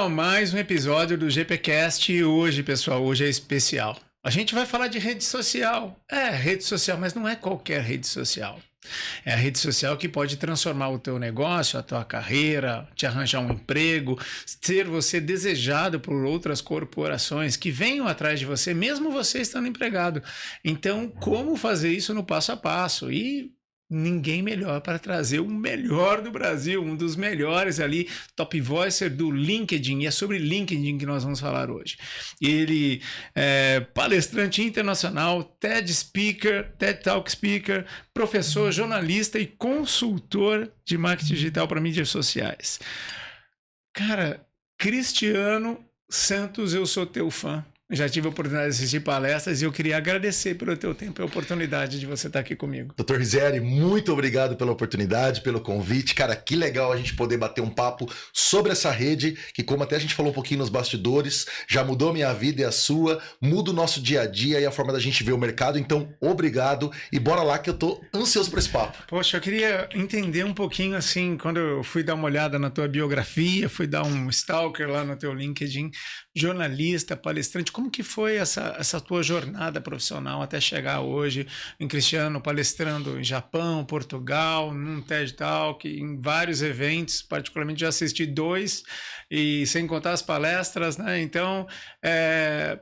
a mais um episódio do GPcast e hoje, pessoal, hoje é especial. A gente vai falar de rede social. Rede social, mas não é qualquer rede social. É a rede social que pode transformar o teu negócio, a tua carreira, te arranjar um emprego, ser você desejado por outras corporações que venham atrás de você, mesmo você estando empregado. Então, como fazer isso no passo a passo? E ninguém melhor para trazer o melhor do Brasil, um dos melhores ali, top voicer do LinkedIn, e é sobre LinkedIn que nós vamos falar hoje. Ele é palestrante internacional, TED Speaker, TED Talk Speaker, professor, jornalista e consultor de marketing digital para mídias sociais. Cara, Cristiano Santos, eu sou teu fã. Já tive a oportunidade de assistir palestras e eu queria agradecer pelo teu tempo e a oportunidade de você estar aqui comigo. Dr. Rizzieri, muito obrigado pela oportunidade, pelo convite. Cara, que legal a gente poder bater um papo sobre essa rede, que como até a gente falou um pouquinho nos bastidores, já mudou a minha vida e a sua, muda o nosso dia a dia e a forma da gente ver o mercado. Então, obrigado e bora lá que eu tô ansioso por esse papo. Poxa, eu queria entender um pouquinho assim, quando eu fui dar uma olhada na tua biografia, fui dar um stalker lá no teu LinkedIn, jornalista, palestrante, como que foi essa tua jornada profissional até chegar hoje em Cristiano, palestrando em Japão, Portugal, num TED Talk, em vários eventos, particularmente já assisti 2, e sem contar as palestras, né? Então,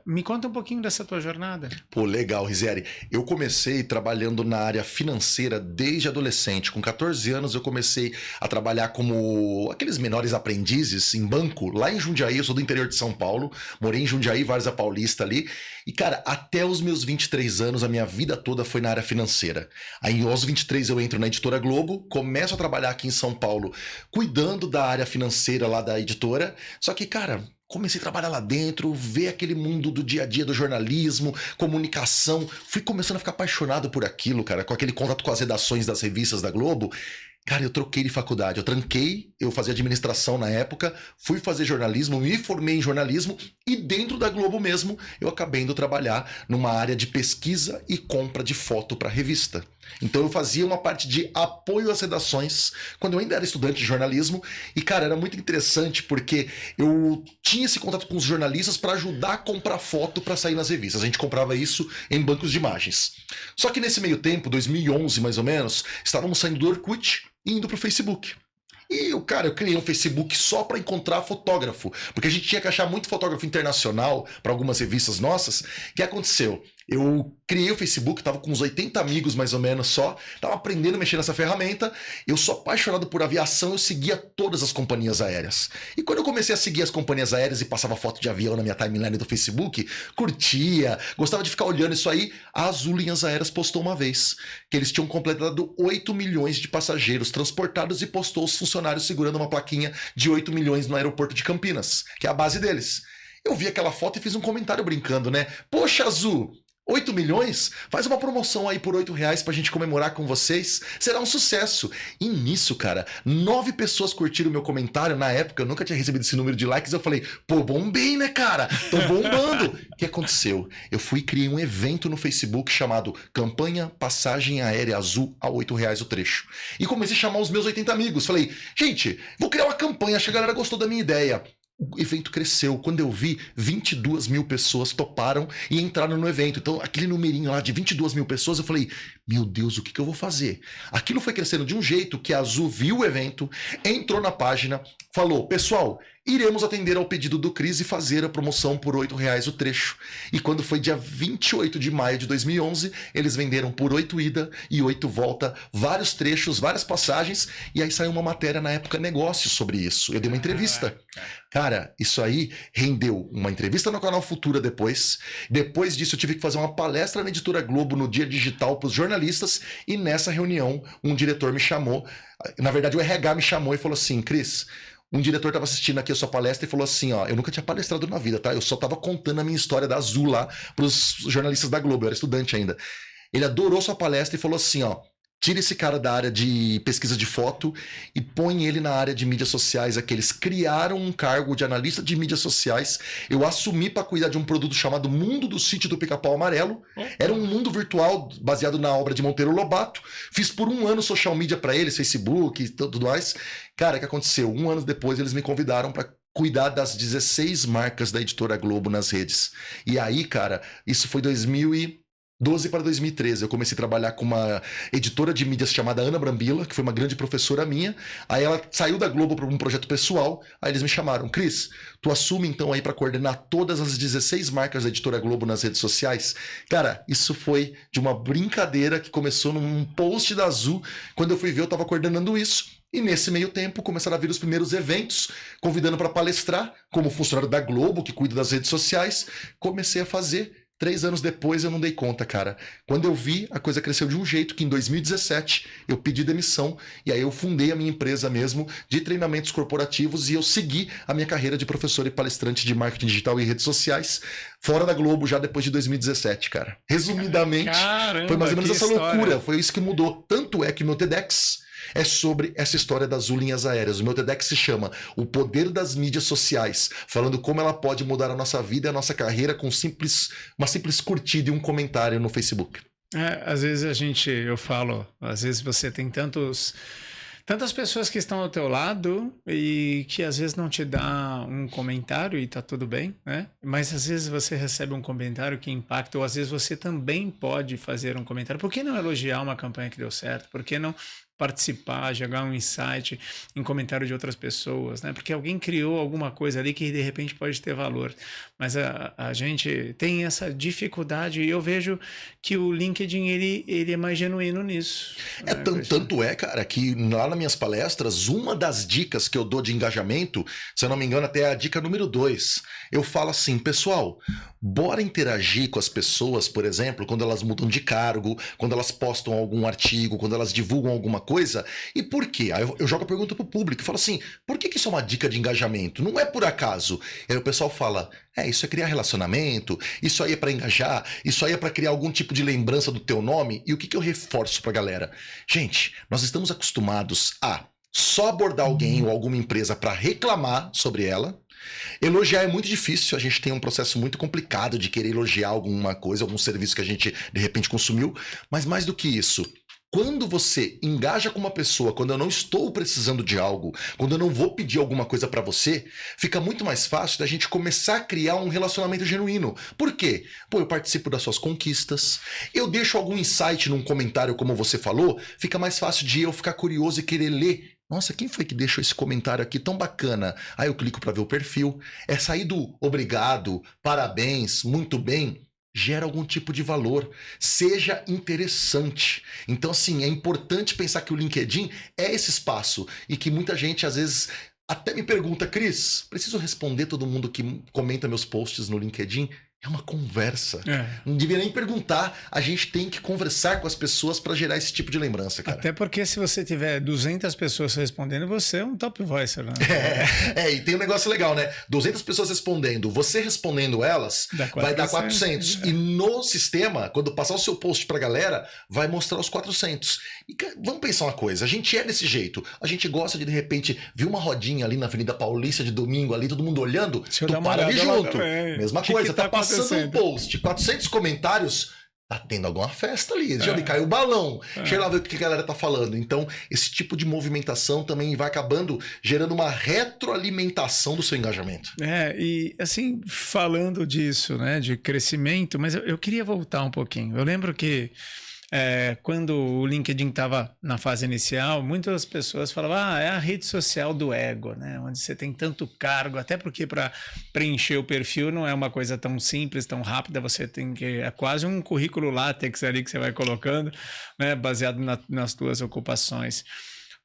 me conta um pouquinho dessa tua jornada. Pô, legal, Rizzieri. Eu comecei trabalhando na área financeira desde adolescente. Com 14 anos eu comecei a trabalhar como aqueles menores aprendizes em banco, lá em Jundiaí. Eu sou do interior de São Paulo, morei em Jundiaí, Várzea Paulista ali. E, cara, até os meus 23 anos, a minha vida toda foi na área financeira. Aí, aos 23, eu entro na Editora Globo, começo a trabalhar aqui em São Paulo, cuidando da área financeira lá da editora. Só que, cara, comecei a trabalhar lá dentro, ver aquele mundo do dia a dia do jornalismo, comunicação. Fui começando a ficar apaixonado por aquilo, cara, com aquele contato com as redações das revistas da Globo. Cara, eu troquei de faculdade, eu tranquei, eu fazia administração na época, fui fazer jornalismo, me formei em jornalismo e dentro da Globo mesmo eu acabei indo trabalhar numa área de pesquisa e compra de foto para revista. Então eu fazia uma parte de apoio às redações quando eu ainda era estudante de jornalismo e, cara, era muito interessante porque eu tinha esse contato com os jornalistas para ajudar a comprar foto para sair nas revistas. A gente comprava isso em bancos de imagens. Só que nesse meio tempo, 2011 mais ou menos, estávamos saindo do Orkut e indo pro Facebook. E, eu criei um Facebook só para encontrar fotógrafo, porque a gente tinha que achar muito fotógrafo internacional para algumas revistas nossas. O que aconteceu? Eu criei o Facebook, tava com uns 80 amigos mais ou menos só, tava aprendendo a mexer nessa ferramenta. Eu sou apaixonado por aviação, eu seguia todas as companhias aéreas. E quando eu comecei a seguir as companhias aéreas e passava foto de avião na minha timeline do Facebook, curtia, gostava de ficar olhando isso aí, a Azul Linhas Aéreas postou uma vez que eles tinham completado 8 milhões de passageiros transportados e postou os funcionários segurando uma plaquinha de 8 milhões no aeroporto de Campinas, que é a base deles. Eu vi aquela foto e fiz um comentário brincando, né? Poxa, Azul, 8 milhões? Faz uma promoção aí por R$8 pra gente comemorar com vocês. Será um sucesso. E nisso, cara, 9 pessoas curtiram o meu comentário. Na época, eu nunca tinha recebido esse número de likes. Eu falei, pô, bombei, né, cara? Tô bombando. O que aconteceu? Eu fui e criei um evento no Facebook chamado Campanha Passagem Aérea Azul a R$8 o trecho. E comecei a chamar os meus 80 amigos. Falei, gente, vou criar uma campanha. Acho que a galera gostou da minha ideia. O evento cresceu. Quando eu vi, 22 mil pessoas toparam e entraram no evento. Então, aquele numerinho lá de 22 mil pessoas, eu falei, meu Deus, o que eu vou fazer? Aquilo foi crescendo de um jeito que a Azul viu o evento, entrou na página, falou, pessoal, iremos atender ao pedido do Cris e fazer a promoção por R$8 o trecho. E quando foi dia 28 de maio de 2011, eles venderam por 8 ida e 8 volta, vários trechos, várias passagens, e aí saiu uma matéria na época Negócios sobre isso. Eu dei uma entrevista. Cara, isso aí rendeu uma entrevista no Canal Futura depois. Depois disso, eu tive que fazer uma palestra na Editora Globo no Dia Digital para os jornalistas, e nessa reunião, um diretor me chamou, na verdade o RH me chamou e falou assim, Cris, um diretor estava assistindo aqui a sua palestra e falou assim, ó, eu nunca tinha palestrado na vida, tá? Eu só estava contando a minha história da Azul lá para os jornalistas da Globo, eu era estudante ainda. Ele adorou sua palestra e falou assim, ó, tira esse cara da área de pesquisa de foto e põe ele na área de mídias sociais. Aqui eles criaram um cargo de analista de mídias sociais. Eu assumi para cuidar de um produto chamado Mundo do Sítio do Pica-Pau Amarelo. Era um mundo virtual baseado na obra de Monteiro Lobato. Fiz por um ano social media para eles, Facebook e tudo mais. Cara, o que aconteceu? Um ano depois eles me convidaram para cuidar das 16 marcas da Editora Globo nas redes. E aí, cara, isso foi 2012 para 2013. Eu comecei a trabalhar com uma editora de mídias chamada Ana Brambila, que foi uma grande professora minha. Aí ela saiu da Globo para um projeto pessoal. Aí eles me chamaram: Cris, tu assume então aí para coordenar todas as 16 marcas da Editora Globo nas redes sociais? Cara, isso foi de uma brincadeira que começou num post da Azul. Quando eu fui ver, eu tava coordenando isso. E nesse meio tempo começaram a vir os primeiros eventos, convidando para palestrar, como funcionário da Globo, que cuida das redes sociais. Comecei a fazer. 3 anos depois eu não dei conta, cara. Quando eu vi, a coisa cresceu de um jeito que em 2017 eu pedi demissão e aí eu fundei a minha empresa mesmo de treinamentos corporativos e eu segui a minha carreira de professor e palestrante de marketing digital e redes sociais fora da Globo já depois de 2017, cara. Resumidamente, Caramba, foi mais ou menos essa história. loucura. Foi isso que mudou. Tanto é que meu TEDx é sobre essa história das Azul Linhas Aéreas. O meu TEDx se chama O Poder das Mídias Sociais, falando como ela pode mudar a nossa vida e a nossa carreira com uma simples curtida e um comentário no Facebook. Às vezes eu falo, às vezes você tem tantas pessoas que estão ao teu lado e que às vezes não te dá um comentário e tá tudo bem, né? Mas às vezes você recebe um comentário que impacta, ou às vezes você também pode fazer um comentário. Por que não elogiar uma campanha que deu certo? Por que não participar, jogar um insight em comentário de outras pessoas, né? Porque alguém criou alguma coisa ali que de repente pode ter valor. Mas a gente tem essa dificuldade e eu vejo que o LinkedIn ele é mais genuíno nisso. É, tanto é, cara, que lá nas minhas palestras, uma das dicas que eu dou de engajamento, se eu não me engano, até é a dica número 2. Eu falo assim: pessoal, bora interagir com as pessoas, por exemplo, quando elas mudam de cargo, quando elas postam algum artigo, quando elas divulgam alguma coisa. E por quê? Aí eu jogo a pergunta pro público e falo assim: por que isso é uma dica de engajamento? Não é por acaso. E aí o pessoal fala: isso é criar relacionamento, isso aí é para engajar, isso aí é para criar algum tipo de lembrança do teu nome. E o que eu reforço pra galera? Gente, nós estamos acostumados a só abordar alguém ou alguma empresa para reclamar sobre ela. Elogiar é muito difícil, a gente tem um processo muito complicado de querer elogiar alguma coisa, algum serviço que a gente de repente consumiu, mas mais do que isso, quando você engaja com uma pessoa, quando eu não estou precisando de algo, quando eu não vou pedir alguma coisa pra você, fica muito mais fácil da gente começar a criar um relacionamento genuíno. Por quê? Pô, eu participo das suas conquistas, eu deixo algum insight num comentário como você falou, fica mais fácil de eu ficar curioso e querer ler. Nossa, quem foi que deixou esse comentário aqui tão bacana? Aí eu clico para ver o perfil. É sair do obrigado, parabéns, muito bem, gera algum tipo de valor. Seja interessante. Então, assim, é importante pensar que o LinkedIn é esse espaço e que muita gente, às vezes, até me pergunta: Cris, preciso responder todo mundo que comenta meus posts no LinkedIn? É uma conversa. Não devia nem perguntar. A gente tem que conversar com as pessoas para gerar esse tipo de lembrança, cara. Até porque se você tiver 200 pessoas respondendo, você é um top voicer, né? E tem um negócio legal, né? 200 pessoas respondendo, você respondendo elas, vai dar 400. E no sistema, quando passar o seu post pra galera, vai mostrar os 400. E vamos pensar uma coisa, a gente é desse jeito. A gente gosta de repente, ver uma rodinha ali na Avenida Paulista de domingo, ali, todo mundo olhando, tu para ali junto. Mesma coisa, tá passando um post, 400 comentários, tá tendo alguma festa ali, já me caiu o balão, deixa eu lá ver o que a galera tá falando. Então, esse tipo de movimentação também vai acabando gerando uma retroalimentação do seu engajamento. E assim, falando disso, né, de crescimento, mas eu queria voltar um pouquinho. Eu lembro que quando o LinkedIn estava na fase inicial, muitas pessoas falavam: é a rede social do ego, né? Onde você tem tanto cargo, até porque para preencher o perfil não é uma coisa tão simples, tão rápida, você tem que... É quase um currículo látex ali que você vai colocando, né? Baseado nas tuas ocupações.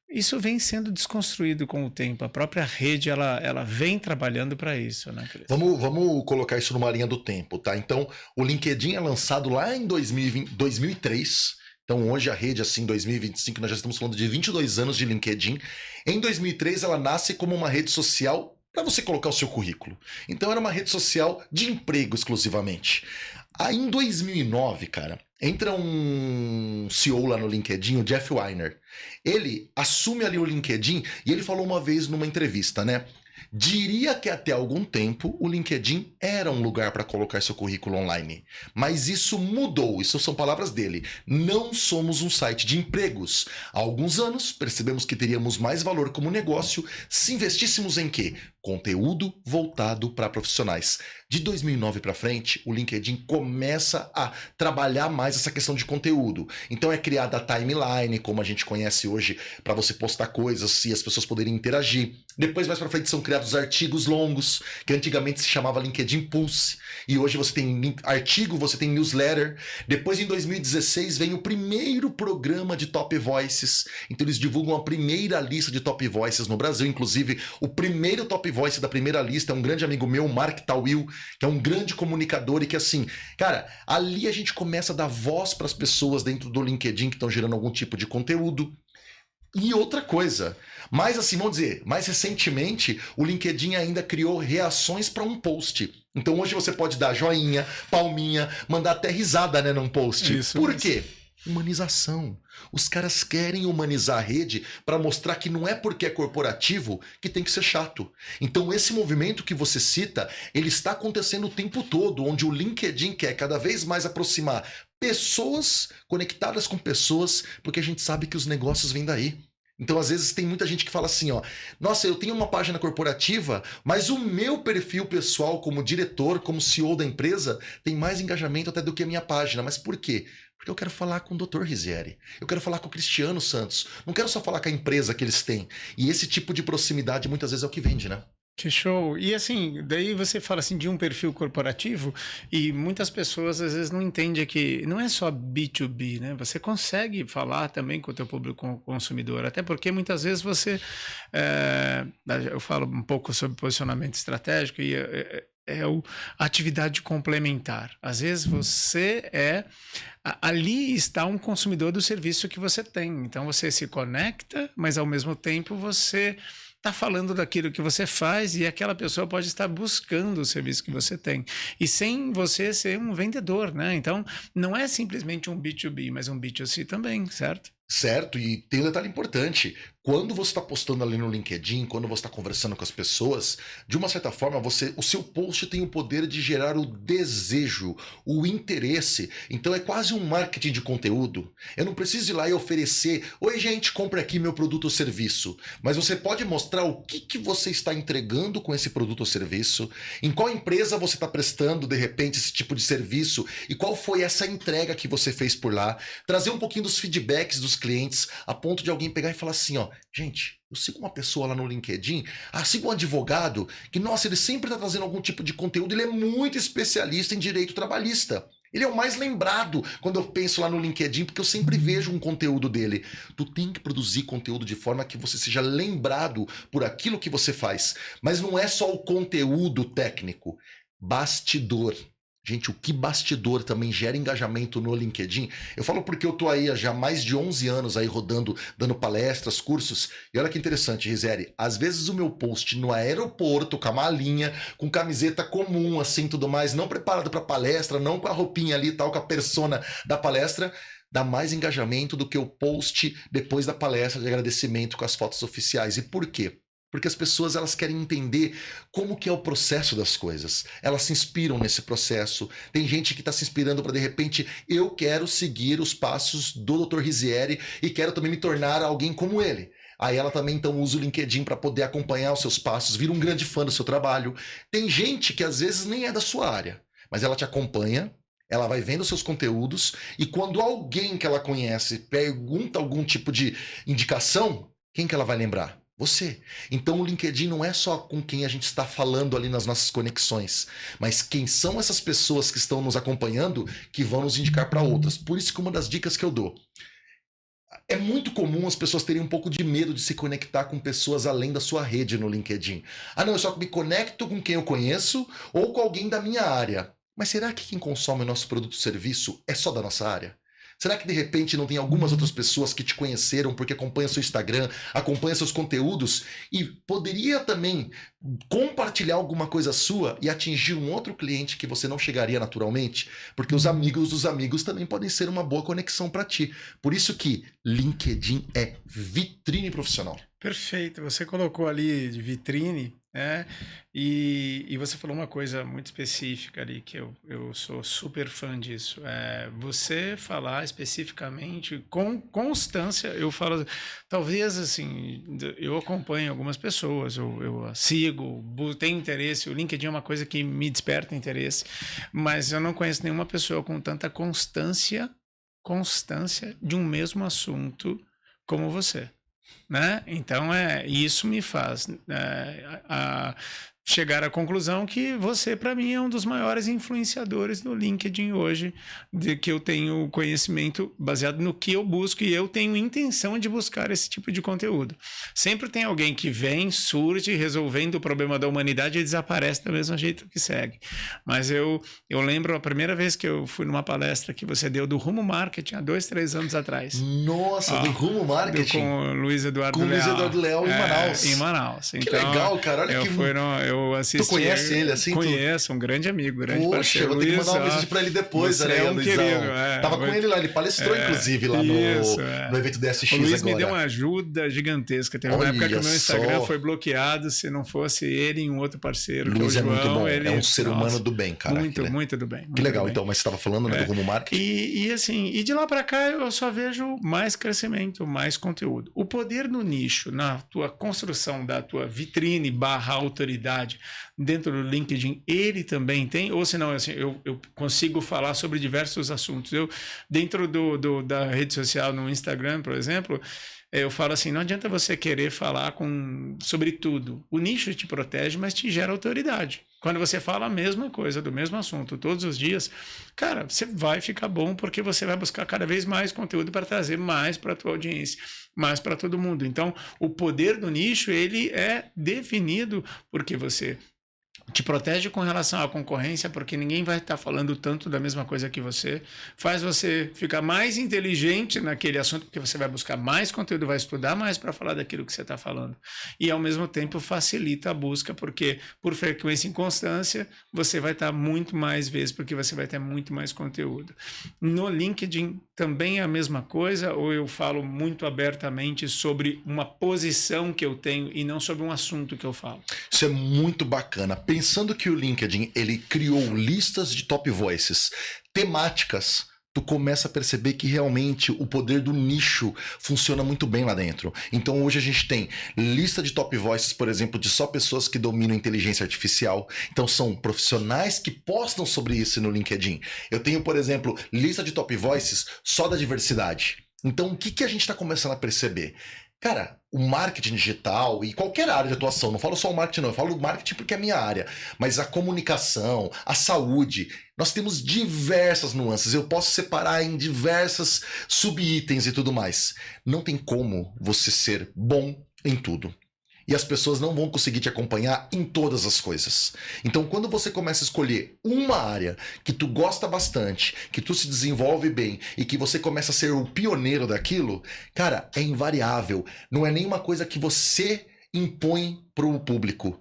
Isso vem sendo desconstruído com o tempo. A própria rede, ela vem trabalhando para isso, né, Cris? Vamos colocar isso numa linha do tempo, tá? Então, o LinkedIn é lançado lá em 2003. Então, hoje a rede, assim, 2025, nós já estamos falando de 22 anos de LinkedIn. Em 2003, ela nasce como uma rede social para você colocar o seu currículo. Então, era uma rede social de emprego exclusivamente. Aí, em 2009, cara, entra um CEO lá no LinkedIn, o Jeff Weiner. Ele assume ali o LinkedIn e ele falou uma vez numa entrevista, né? Diria que até algum tempo o LinkedIn era um lugar para colocar seu currículo online. Mas isso mudou, isso são palavras dele. Não somos um site de empregos. Há alguns anos percebemos que teríamos mais valor como negócio se investíssemos em quê? Conteúdo voltado para profissionais. De 2009 para frente, o LinkedIn começa a trabalhar mais essa questão de conteúdo. Então é criada a timeline, como a gente conhece hoje, para você postar coisas e as pessoas poderem interagir. Depois, mais para frente, são criados artigos longos, que antigamente se chamava LinkedIn Pulse. E hoje você tem artigo, você tem newsletter. Depois, em 2016, vem o primeiro programa de Top Voices. Então eles divulgam a primeira lista de Top Voices no Brasil. Inclusive, o primeiro Top Voice da primeira lista é um grande amigo meu, Mark Tawil, que é um grande comunicador e que assim, cara, ali a gente começa a dar voz para as pessoas dentro do LinkedIn que estão gerando algum tipo de conteúdo. E outra coisa, mais assim, vamos dizer, mais recentemente, o LinkedIn ainda criou reações para um post. Então hoje você pode dar joinha, palminha, mandar até risada, né, num post. Isso Por mesmo. quê? Humanização. Os caras querem humanizar a rede para mostrar que não é porque é corporativo que tem que ser chato. Então esse movimento que você cita, ele está acontecendo o tempo todo, onde o LinkedIn quer cada vez mais aproximar pessoas conectadas com pessoas, porque a gente sabe que os negócios vêm daí. Então, às vezes, tem muita gente que fala assim, ó, nossa, eu tenho uma página corporativa, mas o meu perfil pessoal como diretor, como CEO da empresa, tem mais engajamento até do que a minha página. Mas por quê? Porque eu quero falar com o Dr. Rizieri, eu quero falar com o Cristiano Santos, não quero só falar com a empresa que eles têm. E esse tipo de proximidade, muitas vezes, é o que vende, né? Que show! E assim, daí você fala assim de um perfil corporativo e muitas pessoas às vezes não entendem que não é só B2B, né? Você consegue falar também com o teu público consumidor, até porque muitas vezes você, eu falo um pouco sobre posicionamento estratégico e a atividade complementar. Às vezes você ali está um consumidor do serviço que você tem. Então você se conecta, mas ao mesmo tempo você está falando daquilo que você faz e aquela pessoa pode estar buscando o serviço que você tem. E sem você ser um vendedor, né? Então não é simplesmente um B2B, mas um B2C também, certo? Certo, e tem um detalhe importante. Quando você está postando ali no LinkedIn, quando você está conversando com as pessoas, de uma certa forma, o seu post tem o poder de gerar o desejo, o interesse. Então é quase um marketing de conteúdo. Eu não preciso ir lá e oferecer, oi gente, compre aqui meu produto ou serviço. Mas você pode mostrar o que você está entregando com esse produto ou serviço, em qual empresa você está prestando, de repente, esse tipo de serviço, e qual foi essa entrega que você fez por lá. Trazer um pouquinho dos feedbacks dos clientes, a ponto de alguém pegar e falar assim, ó, gente, eu sigo uma pessoa lá no LinkedIn, sigo um advogado, que, nossa, ele sempre está trazendo algum tipo de conteúdo, ele é muito especialista em direito trabalhista. Ele é o mais lembrado quando eu penso lá no LinkedIn, porque eu sempre vejo um conteúdo dele. Tu tem que produzir conteúdo de forma que você seja lembrado por aquilo que você faz. Mas não é só o conteúdo técnico, bastidor. Gente, o que bastidor também gera engajamento no LinkedIn? Eu falo porque eu tô aí há já mais de 11 anos aí rodando, dando palestras, cursos. E olha que interessante, Rizieri. Às vezes o meu post no aeroporto, com a malinha, com camiseta comum, assim, tudo mais, não preparado para palestra, não com a roupinha ali e tal, com a persona da palestra, dá mais engajamento do que o post depois da palestra de agradecimento com as fotos oficiais. E por quê? Porque as pessoas elas querem entender como que é o processo das coisas. Elas se inspiram nesse processo. Tem gente que está se inspirando para, de repente, eu quero seguir os passos do Dr. Rizieri e quero também me tornar alguém como ele. Aí ela também então usa o LinkedIn para poder acompanhar os seus passos, vira um grande fã do seu trabalho. Tem gente que às vezes nem é da sua área, mas ela te acompanha, ela vai vendo seus conteúdos e quando alguém que ela conhece pergunta algum tipo de indicação, quem que ela vai lembrar? Você. Então o LinkedIn não é só com quem a gente está falando ali nas nossas conexões, mas quem são essas pessoas que estão nos acompanhando que vão nos indicar para outras. Por isso que uma das dicas que eu dou, é muito comum as pessoas terem um pouco de medo de se conectar com pessoas além da sua rede no LinkedIn. Ah, não, eu só me conecto com quem eu conheço ou com alguém da minha área. Mas será que quem consome o nosso produto ou serviço é só da nossa área? Será que de repente não tem algumas outras pessoas que te conheceram porque acompanham seu Instagram, acompanham seus conteúdos e poderia também compartilhar alguma coisa sua e atingir um outro cliente que você não chegaria naturalmente? Porque os amigos dos amigos também podem ser uma boa conexão para ti. Por isso que LinkedIn é vitrine profissional. Perfeito. Você colocou ali de vitrine. É, e você falou uma coisa muito específica ali, que eu sou super fã disso. É, você falar especificamente, com constância, eu falo, talvez assim, eu acompanho algumas pessoas, eu sigo, tenho interesse, o LinkedIn é uma coisa que me desperta interesse, mas eu não conheço nenhuma pessoa com tanta constância de um mesmo assunto como você, né? Então isso me faz chegar à conclusão que você, para mim, é um dos maiores influenciadores do LinkedIn hoje, de que eu tenho conhecimento baseado no que eu busco e eu tenho intenção de buscar esse tipo de conteúdo. Sempre tem alguém que vem, surge, resolvendo o problema da humanidade e desaparece do mesmo jeito que segue. Mas eu lembro a primeira vez que eu fui numa palestra que você deu do Rumo Marketing, há 2, 3 anos atrás. Nossa, do Rumo Marketing? Com o Luiz Eduardo Leal. Com o Luiz Eduardo Leal em Manaus. Em Manaus. Que então, legal, cara. Olha que... eu assisti. Tu conhece ele assim? Conheço, um grande amigo, grande Poxa, parceiro. Vou ter que mandar uma mensagem pra ele depois, né, é um querido. Tava com ele lá, ele palestrou, inclusive, lá no evento da SX. O Luiz agora. Me deu uma ajuda gigantesca. Teve uma época que o meu Instagram foi bloqueado, se não fosse ele e um outro parceiro. Luiz que é o João, muito bom, ele... é um ser humano do bem, cara. Muito do bem. Que legal, então, mas você estava falando do Rumo Marketing? E assim, e de lá para cá eu só vejo mais crescimento, mais conteúdo. O poder no nicho, na tua construção da tua vitrine / autoridade dentro do LinkedIn, ele também tem, ou senão assim, eu consigo falar sobre diversos assuntos. Eu, dentro da rede social, no Instagram, por exemplo, eu falo assim, não adianta você querer falar sobre tudo. O nicho te protege, mas te gera autoridade. Quando você fala a mesma coisa, do mesmo assunto, todos os dias, cara, você vai ficar bom porque você vai buscar cada vez mais conteúdo para trazer mais para a tua audiência, mais para todo mundo. Então, o poder do nicho, ele é definido porque você te protege com relação à concorrência, porque ninguém vai estar falando tanto da mesma coisa que você, faz você ficar mais inteligente naquele assunto, porque você vai buscar mais conteúdo, vai estudar mais para falar daquilo que você está falando. E, ao mesmo tempo, facilita a busca, porque, por frequência e constância, você vai estar muito mais vezes, porque você vai ter muito mais conteúdo. No LinkedIn, também é a mesma coisa, ou eu falo muito abertamente sobre uma posição que eu tenho e não sobre um assunto que eu falo? Isso é muito bacana. Pensando que o LinkedIn, ele criou listas de top voices temáticas, tu começa a perceber que realmente o poder do nicho funciona muito bem lá dentro. Então hoje a gente tem lista de top voices, por exemplo, de só pessoas que dominam inteligência artificial. Então são profissionais que postam sobre isso no LinkedIn. Eu tenho, por exemplo, lista de top voices só da diversidade. Então o que a gente está começando a perceber? Cara, o marketing digital e qualquer área de atuação, não falo só o marketing não, eu falo marketing porque é a minha área, mas a comunicação, a saúde, nós temos diversas nuances, eu posso separar em diversas subitens e tudo mais. Não tem como você ser bom em tudo. E as pessoas não vão conseguir te acompanhar em todas as coisas. Então, quando você começa a escolher uma área que tu gosta bastante, que tu se desenvolve bem e que você começa a ser o pioneiro daquilo, cara, é invariável. Não é nenhuma coisa que você impõe pro público.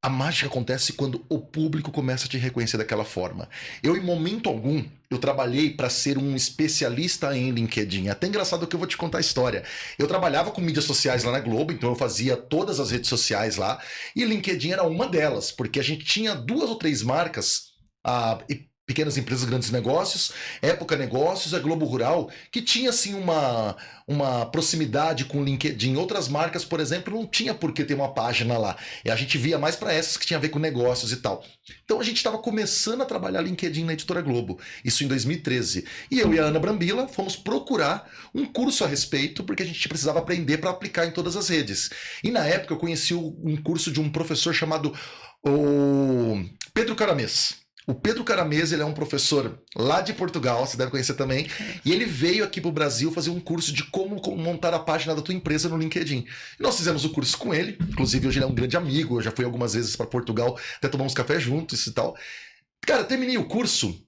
A mágica acontece quando o público começa a te reconhecer daquela forma. Eu, em momento algum, eu trabalhei para ser um especialista em LinkedIn. É até engraçado que eu vou te contar a história. Eu trabalhava com mídias sociais lá na Globo, então eu fazia todas as redes sociais lá, e LinkedIn era uma delas, porque a gente tinha 2 ou 3 marcas, pequenas empresas, grandes negócios, Época Negócios, a Globo Rural, que tinha assim uma proximidade com o LinkedIn. Outras marcas, por exemplo, não tinha por que ter uma página lá. E a gente via mais para essas que tinha a ver com negócios e tal. Então a gente estava começando a trabalhar LinkedIn na Editora Globo, isso em 2013. E eu e a Ana Brambila fomos procurar um curso a respeito, porque a gente precisava aprender para aplicar em todas as redes. E na época eu conheci um curso de um professor chamado Pedro Caramês. O Pedro Caramês, ele é um professor lá de Portugal, você deve conhecer também, e ele veio aqui para o Brasil fazer um curso de como montar a página da tua empresa no LinkedIn. E nós fizemos o curso com ele, inclusive hoje ele é um grande amigo, eu já fui algumas vezes para Portugal, até tomamos café juntos e tal. Cara, terminei o curso,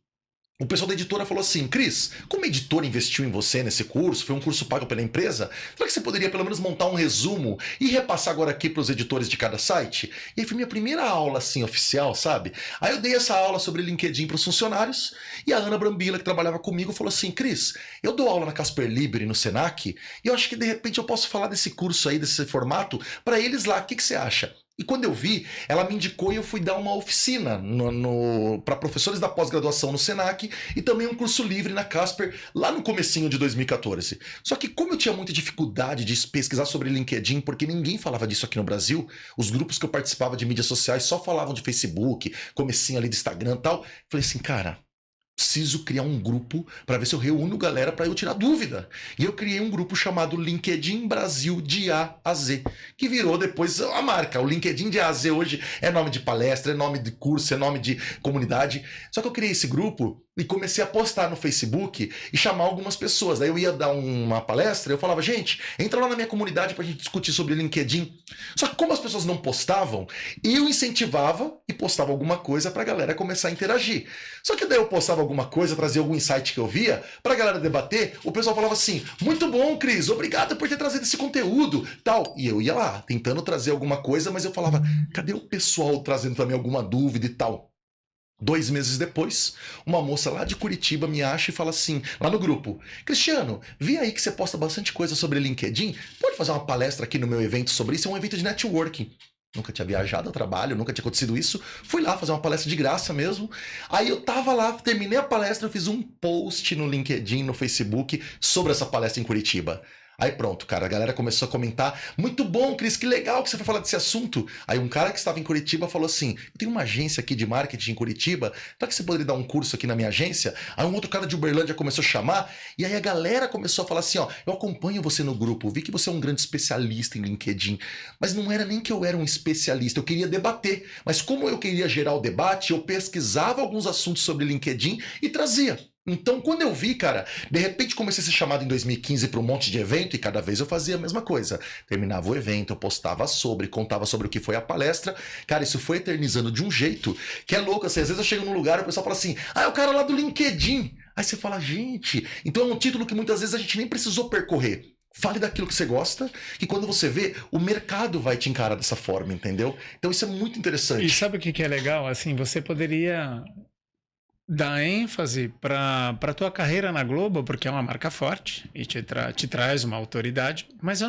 o pessoal da editora falou assim, Cris, como a editora investiu em você nesse curso, foi um curso pago pela empresa, será que você poderia pelo menos montar um resumo e repassar agora aqui para os editores de cada site? E aí foi minha primeira aula assim oficial, sabe? Aí eu dei essa aula sobre LinkedIn para os funcionários e a Ana Brambila, que trabalhava comigo, falou assim, Cris, eu dou aula na Casper Libero no Senac e eu acho que de repente eu posso falar desse curso aí, desse formato, para eles lá, o que você acha? E quando eu vi, ela me indicou e eu fui dar uma oficina para professores da pós-graduação no Senac e também um curso livre na Casper, lá no comecinho de 2014. Só que como eu tinha muita dificuldade de pesquisar sobre LinkedIn, porque ninguém falava disso aqui no Brasil, os grupos que eu participava de mídias sociais só falavam de Facebook, comecinho ali de Instagram e tal, falei assim, cara, preciso criar um grupo para ver se eu reúno galera para eu tirar dúvida. E eu criei um grupo chamado LinkedIn Brasil de A a Z, que virou depois a marca. O LinkedIn de A a Z hoje é nome de palestra, é nome de curso, é nome de comunidade. Só que eu criei esse grupo e comecei a postar no Facebook e chamar algumas pessoas. Daí eu ia dar uma palestra e eu falava, gente, entra lá na minha comunidade pra gente discutir sobre LinkedIn. Só que como as pessoas não postavam, eu incentivava e postava alguma coisa pra galera começar a interagir. Só que daí eu postava alguma coisa, trazia algum insight que eu via, pra galera debater, o pessoal falava assim, muito bom, Cris, obrigado por ter trazido esse conteúdo, tal. E eu ia lá, tentando trazer alguma coisa, mas eu falava, cadê o pessoal trazendo também alguma dúvida e tal? 2 meses depois, uma moça lá de Curitiba me acha e fala assim, lá no grupo, Cristiano, vi aí que você posta bastante coisa sobre LinkedIn, pode fazer uma palestra aqui no meu evento sobre isso? É um evento de networking. Nunca tinha viajado a trabalho, nunca tinha acontecido isso. Fui lá fazer uma palestra de graça mesmo. Aí eu tava lá, terminei a palestra, eu fiz um post no LinkedIn, no Facebook, sobre essa palestra em Curitiba. Aí pronto, cara, a galera começou a comentar, muito bom, Cris, que legal que você foi falar desse assunto. Aí um cara que estava em Curitiba falou assim, eu tenho uma agência aqui de marketing em Curitiba, será que você poderia dar um curso aqui na minha agência? Aí um outro cara de Uberlândia começou a chamar, e aí a galera começou a falar assim, ó, eu acompanho você no grupo, vi que você é um grande especialista em LinkedIn, mas não era nem que eu era um especialista, eu queria debater, mas como eu queria gerar o debate, eu pesquisava alguns assuntos sobre LinkedIn e trazia. Então, quando eu vi, cara, de repente comecei a ser chamado em 2015 para um monte de evento e cada vez eu fazia a mesma coisa. Terminava o evento, eu postava sobre, contava sobre o que foi a palestra. Cara, isso foi eternizando de um jeito que é louco, assim, às vezes eu chego num lugar e o pessoal fala assim, ah, é o cara lá do LinkedIn. Aí você fala, gente, então é um título que muitas vezes a gente nem precisou percorrer. Fale daquilo que você gosta, que quando você vê, o mercado vai te encarar dessa forma, entendeu? Então isso é muito interessante. E sabe o que é legal? Assim, você poderia dar ênfase para a tua carreira na Globo, porque é uma marca forte e te traz uma autoridade, mas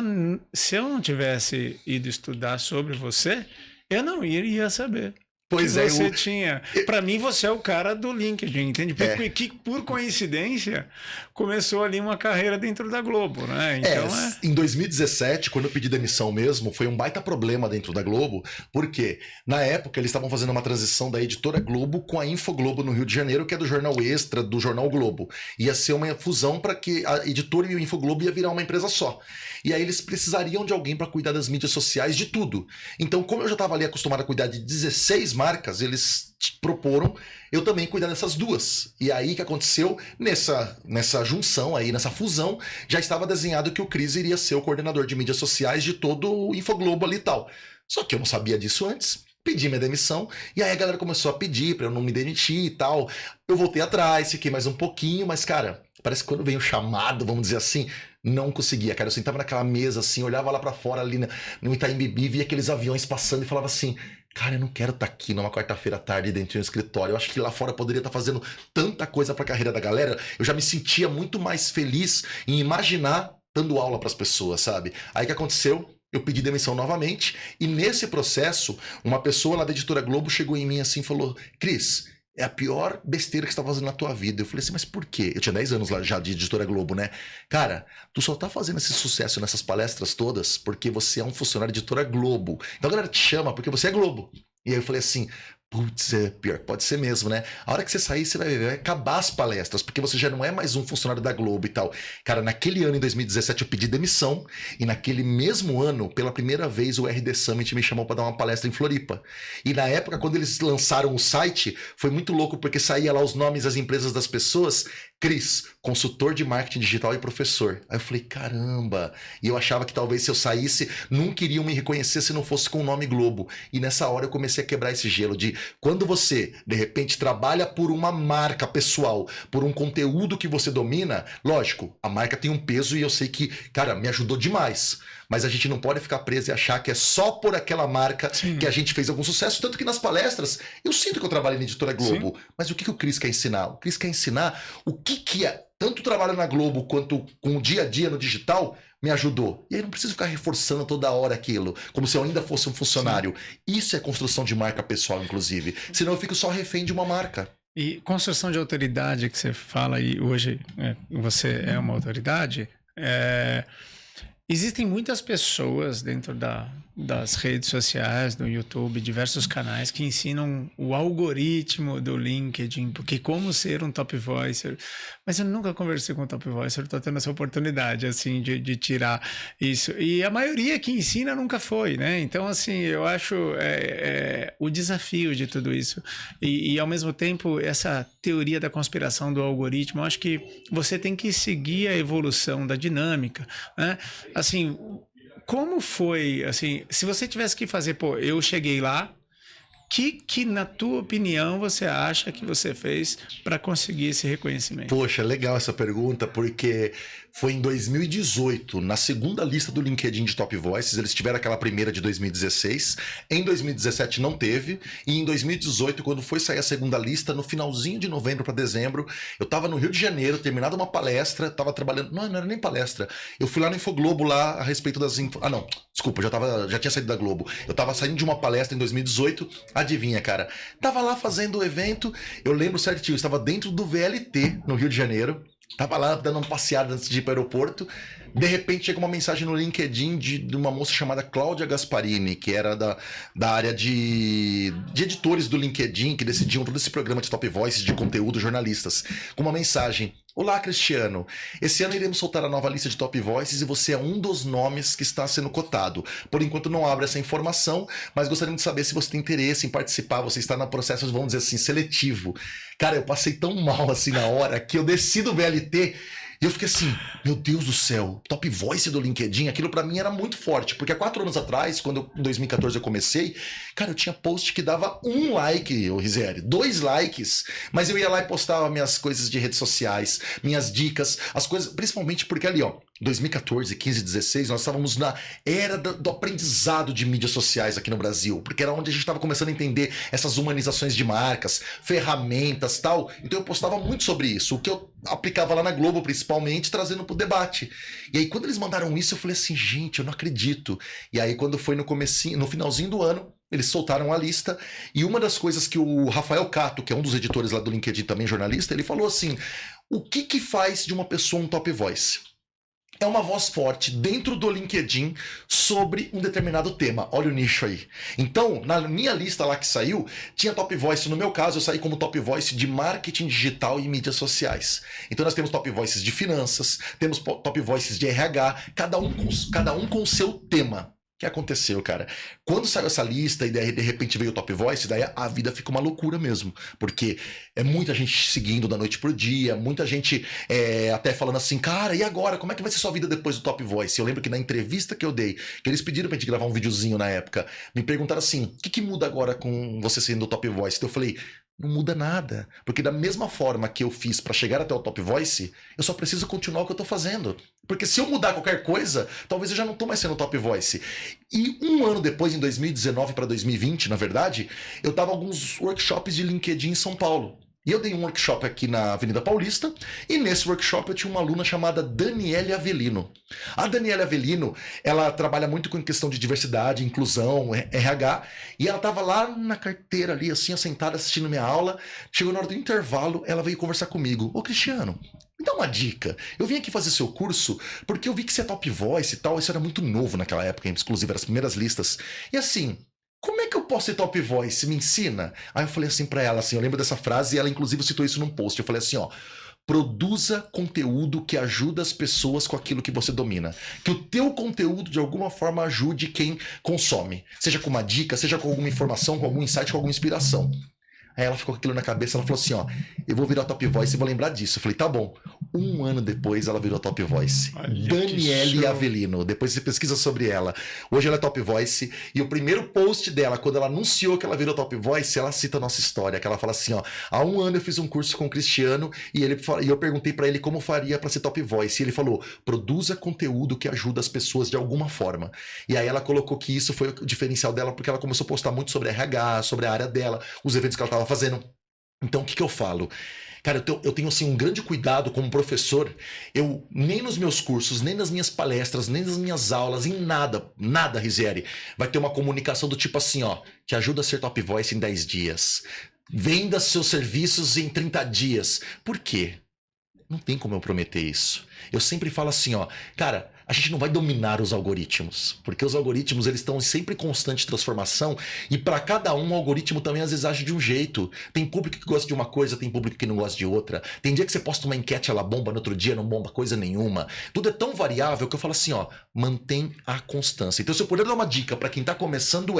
se eu não tivesse ido estudar sobre você, eu não iria saber. Pois é, você tinha. Para mim, você é o cara do LinkedIn, entende? Que por coincidência começou ali uma carreira dentro da Globo, né? Então, em 2017, quando eu pedi demissão mesmo, foi um baita problema dentro da Globo, porque na época eles estavam fazendo uma transição da editora Globo com a Infoglobo no Rio de Janeiro, que é do Jornal Extra, do Jornal Globo. Ia ser uma fusão para que a editora e o Infoglobo ia virar uma empresa só. E aí eles precisariam de alguém para cuidar das mídias sociais, de tudo. Então, como eu já estava ali acostumado a cuidar de 16 marcas, eles proporam eu também cuidar dessas duas. E aí o que aconteceu? Nessa junção aí, nessa fusão, já estava desenhado que o Cris iria ser o coordenador de mídias sociais de todo o Infoglobo ali e tal. Só que eu não sabia disso antes. Pedi minha demissão, e aí a galera começou a pedir pra eu não me demitir e tal. Eu voltei atrás, fiquei mais um pouquinho, mas, cara, parece que quando veio o chamado, vamos dizer assim, não conseguia, cara. Eu sentava naquela mesa assim, olhava lá pra fora ali no Itaim Bibi, via aqueles aviões passando e falava assim, cara, eu não quero estar aqui numa quarta-feira à tarde dentro de um escritório. Eu acho que lá fora eu poderia estar fazendo tanta coisa pra carreira da galera. Eu já me sentia muito mais feliz em imaginar dando aula pras pessoas, sabe? Aí o que aconteceu? Eu pedi demissão novamente, e nesse processo, uma pessoa lá da Editora Globo chegou em mim assim e falou, Cris, é a pior besteira que você tá fazendo na tua vida. Eu falei assim, mas por quê? Eu tinha 10 anos lá já de Editora Globo, né? Cara, tu só tá fazendo esse sucesso nessas palestras todas porque você é um funcionário de Editora Globo. Então a galera te chama porque você é Globo. E aí eu falei assim, putz, é pior, pode ser mesmo, né? A hora que você sair, você vai acabar as palestras, porque você já não é mais um funcionário da Globo e tal. Cara, naquele ano, em 2017, eu pedi demissão, e naquele mesmo ano, pela primeira vez, o RD Summit me chamou para dar uma palestra em Floripa. E na época, quando eles lançaram o site, foi muito louco, porque saía lá os nomes das empresas das pessoas, Cris, consultor de marketing digital e professor. Aí eu falei, caramba, e eu achava que talvez se eu saísse, nunca iriam me reconhecer se não fosse com o nome Globo. E nessa hora eu comecei a quebrar esse gelo de quando você, de repente, trabalha por uma marca pessoal, por um conteúdo que você domina, lógico, a marca tem um peso e eu sei que, cara, me ajudou demais. mas a gente não pode ficar preso e achar que é só por aquela marca que a gente fez algum sucesso. Tanto que nas palestras, eu sinto que eu trabalho na Editora Globo, mas o que o Cris quer ensinar? O Cris quer ensinar o que é tanto o trabalho na Globo quanto com o dia a dia no digital me ajudou. E aí não preciso ficar reforçando toda hora aquilo, como se eu ainda fosse um funcionário. Isso é construção de marca pessoal, inclusive. Senão eu fico só refém de uma marca. E construção de autoridade que você fala aí hoje, você é uma autoridade, existem muitas pessoas dentro das redes sociais, do YouTube, diversos canais que ensinam o algoritmo do LinkedIn, porque como ser um top voicer. Mas eu nunca conversei com um top voicer, estou tendo essa oportunidade, assim, de tirar isso. E a maioria que ensina nunca foi, né? Então, assim, eu acho o desafio de tudo isso. E, ao mesmo tempo, essa teoria da conspiração do algoritmo, eu acho que você tem que seguir a evolução da dinâmica, né? Assim, como foi, assim, se você tivesse que fazer, eu cheguei lá, que na tua opinião você acha que você fez para conseguir esse reconhecimento? Poxa, legal essa pergunta, porque foi em 2018, na segunda lista do LinkedIn de Top Voices, eles tiveram aquela primeira de 2016, em 2017 não teve, e em 2018, quando foi sair a segunda lista, no finalzinho de novembro para dezembro, eu tava no Rio de Janeiro, terminado uma palestra, tava trabalhando, não era nem palestra, eu fui lá no Infoglobo lá a respeito das... não, desculpa, já tinha saído da Globo, eu tava saindo de uma palestra em 2018, adivinha, cara, tava lá fazendo o evento, eu lembro certinho, eu estava dentro do VLT, no Rio de Janeiro, tava lá dando uma passeada antes de ir para o aeroporto. De repente chega uma mensagem no LinkedIn de uma moça chamada Cláudia Gasparini, que era da área de editores do LinkedIn, que decidiam todo esse programa de Top Voices, de conteúdo, jornalistas, com uma mensagem: olá, Cristiano, esse ano iremos soltar a nova lista de Top Voices e você é um dos nomes que está sendo cotado. Por enquanto não abre essa informação, mas gostaríamos de saber se você tem interesse em participar, você está no processo, vamos dizer assim, seletivo. Cara, eu passei tão mal assim na hora que eu desci do VLT e eu fiquei assim, meu Deus do céu, Top Voice do LinkedIn, aquilo pra mim era muito forte, porque há 4 anos atrás, quando em 2014 eu comecei, cara, eu tinha post que dava 1 like, Rizeri, 2 likes, mas eu ia lá e postava minhas coisas de redes sociais, minhas dicas, as coisas, principalmente porque ali, ó, 2014, 15, 16, nós estávamos na era do aprendizado de mídias sociais aqui no Brasil, porque era onde a gente estava começando a entender essas humanizações de marcas, ferramentas, tal. Então eu postava muito sobre isso, o que eu aplicava lá na Globo, principalmente, trazendo pro debate. E aí quando eles mandaram isso, eu falei assim, gente, eu não acredito. E aí quando foi no finalzinho do ano, eles soltaram a lista, e uma das coisas que o Rafael Cato, que é um dos editores lá do LinkedIn, também jornalista, ele falou assim, o que faz de uma pessoa um top voice? É uma voz forte dentro do LinkedIn sobre um determinado tema. Olha o nicho aí. Então, na minha lista lá que saiu, tinha Top Voice. No meu caso, eu saí como Top Voice de marketing digital e mídias sociais. Então, nós temos Top Voices de finanças, temos Top Voices de RH, cada um com o seu tema. O que aconteceu, cara? Quando saiu essa lista e daí de repente veio o Top Voice, daí a vida fica uma loucura mesmo. Porque é muita gente seguindo da noite pro dia, muita gente até falando assim, cara, e agora? Como é que vai ser sua vida depois do Top Voice? Eu lembro que na entrevista que eu dei, que eles pediram pra gente gravar um videozinho na época, me perguntaram assim, o que muda agora com você sendo o Top Voice? Então eu falei, não muda nada, porque da mesma forma que eu fiz para chegar até o Top Voice, eu só preciso continuar o que eu tô fazendo. Porque se eu mudar qualquer coisa, talvez eu já não tô mais sendo Top Voice. E um ano depois, em 2019 para 2020, na verdade, eu tava em alguns workshops de LinkedIn em São Paulo. E eu dei um workshop aqui na Avenida Paulista, e nesse workshop eu tinha uma aluna chamada Daniele Avelino. A Daniele Avelino, ela trabalha muito com questão de diversidade, inclusão, RH, e ela estava lá na carteira ali, assim, sentada assistindo minha aula. Chegou na hora do intervalo, ela veio conversar comigo. Ô, Cristiano, me dá uma dica. Eu vim aqui fazer seu curso porque eu vi que você é Top Voice e tal, isso era muito novo naquela época, inclusive, eram as primeiras listas. E assim, como é que eu posso ser Top Voice? Me ensina? Aí eu falei assim pra ela, assim, eu lembro dessa frase e ela inclusive citou isso num post. Eu falei assim, ó, produza conteúdo que ajuda as pessoas com aquilo que você domina. Que o teu conteúdo de alguma forma ajude quem consome. Seja com uma dica, seja com alguma informação, com algum insight, com alguma inspiração. Aí ela ficou com aquilo na cabeça, ela falou assim, ó, eu vou virar Top Voice e vou lembrar disso. Eu falei, tá bom. Um ano depois ela virou Top Voice. Olha, Daniele Avelino. Depois você pesquisa sobre ela. Hoje ela é Top Voice. E o primeiro post dela, quando ela anunciou que ela virou Top Voice, ela cita a nossa história. Que ela fala assim, ó, há um ano eu fiz um curso com o Cristiano e eu perguntei pra ele como faria pra ser Top Voice. E ele falou, produza conteúdo que ajuda as pessoas de alguma forma. E aí ela colocou que isso foi o diferencial dela, porque ela começou a postar muito sobre RH, sobre a área dela, os eventos que ela estava fazendo. Então, o que eu falo? Cara, eu tenho assim, um grande cuidado como professor. Eu, nem nos meus cursos, nem nas minhas palestras, nem nas minhas aulas, em nada, Rizieri, vai ter uma comunicação do tipo assim, ó, te ajuda a ser Top Voice em 10 dias. Venda seus serviços em 30 dias. Por quê? Não tem como eu prometer isso. Eu sempre falo assim, ó, cara, a gente não vai dominar os algoritmos, porque os algoritmos eles estão sempre em constante transformação e para cada um o algoritmo também às vezes age de um jeito. Tem público que gosta de uma coisa, tem público que não gosta de outra. Tem dia que você posta uma enquete, ela bomba, no outro dia não bomba coisa nenhuma. Tudo é tão variável que eu falo assim, ó, mantém a constância. Então se eu puder dar uma dica para quem tá começando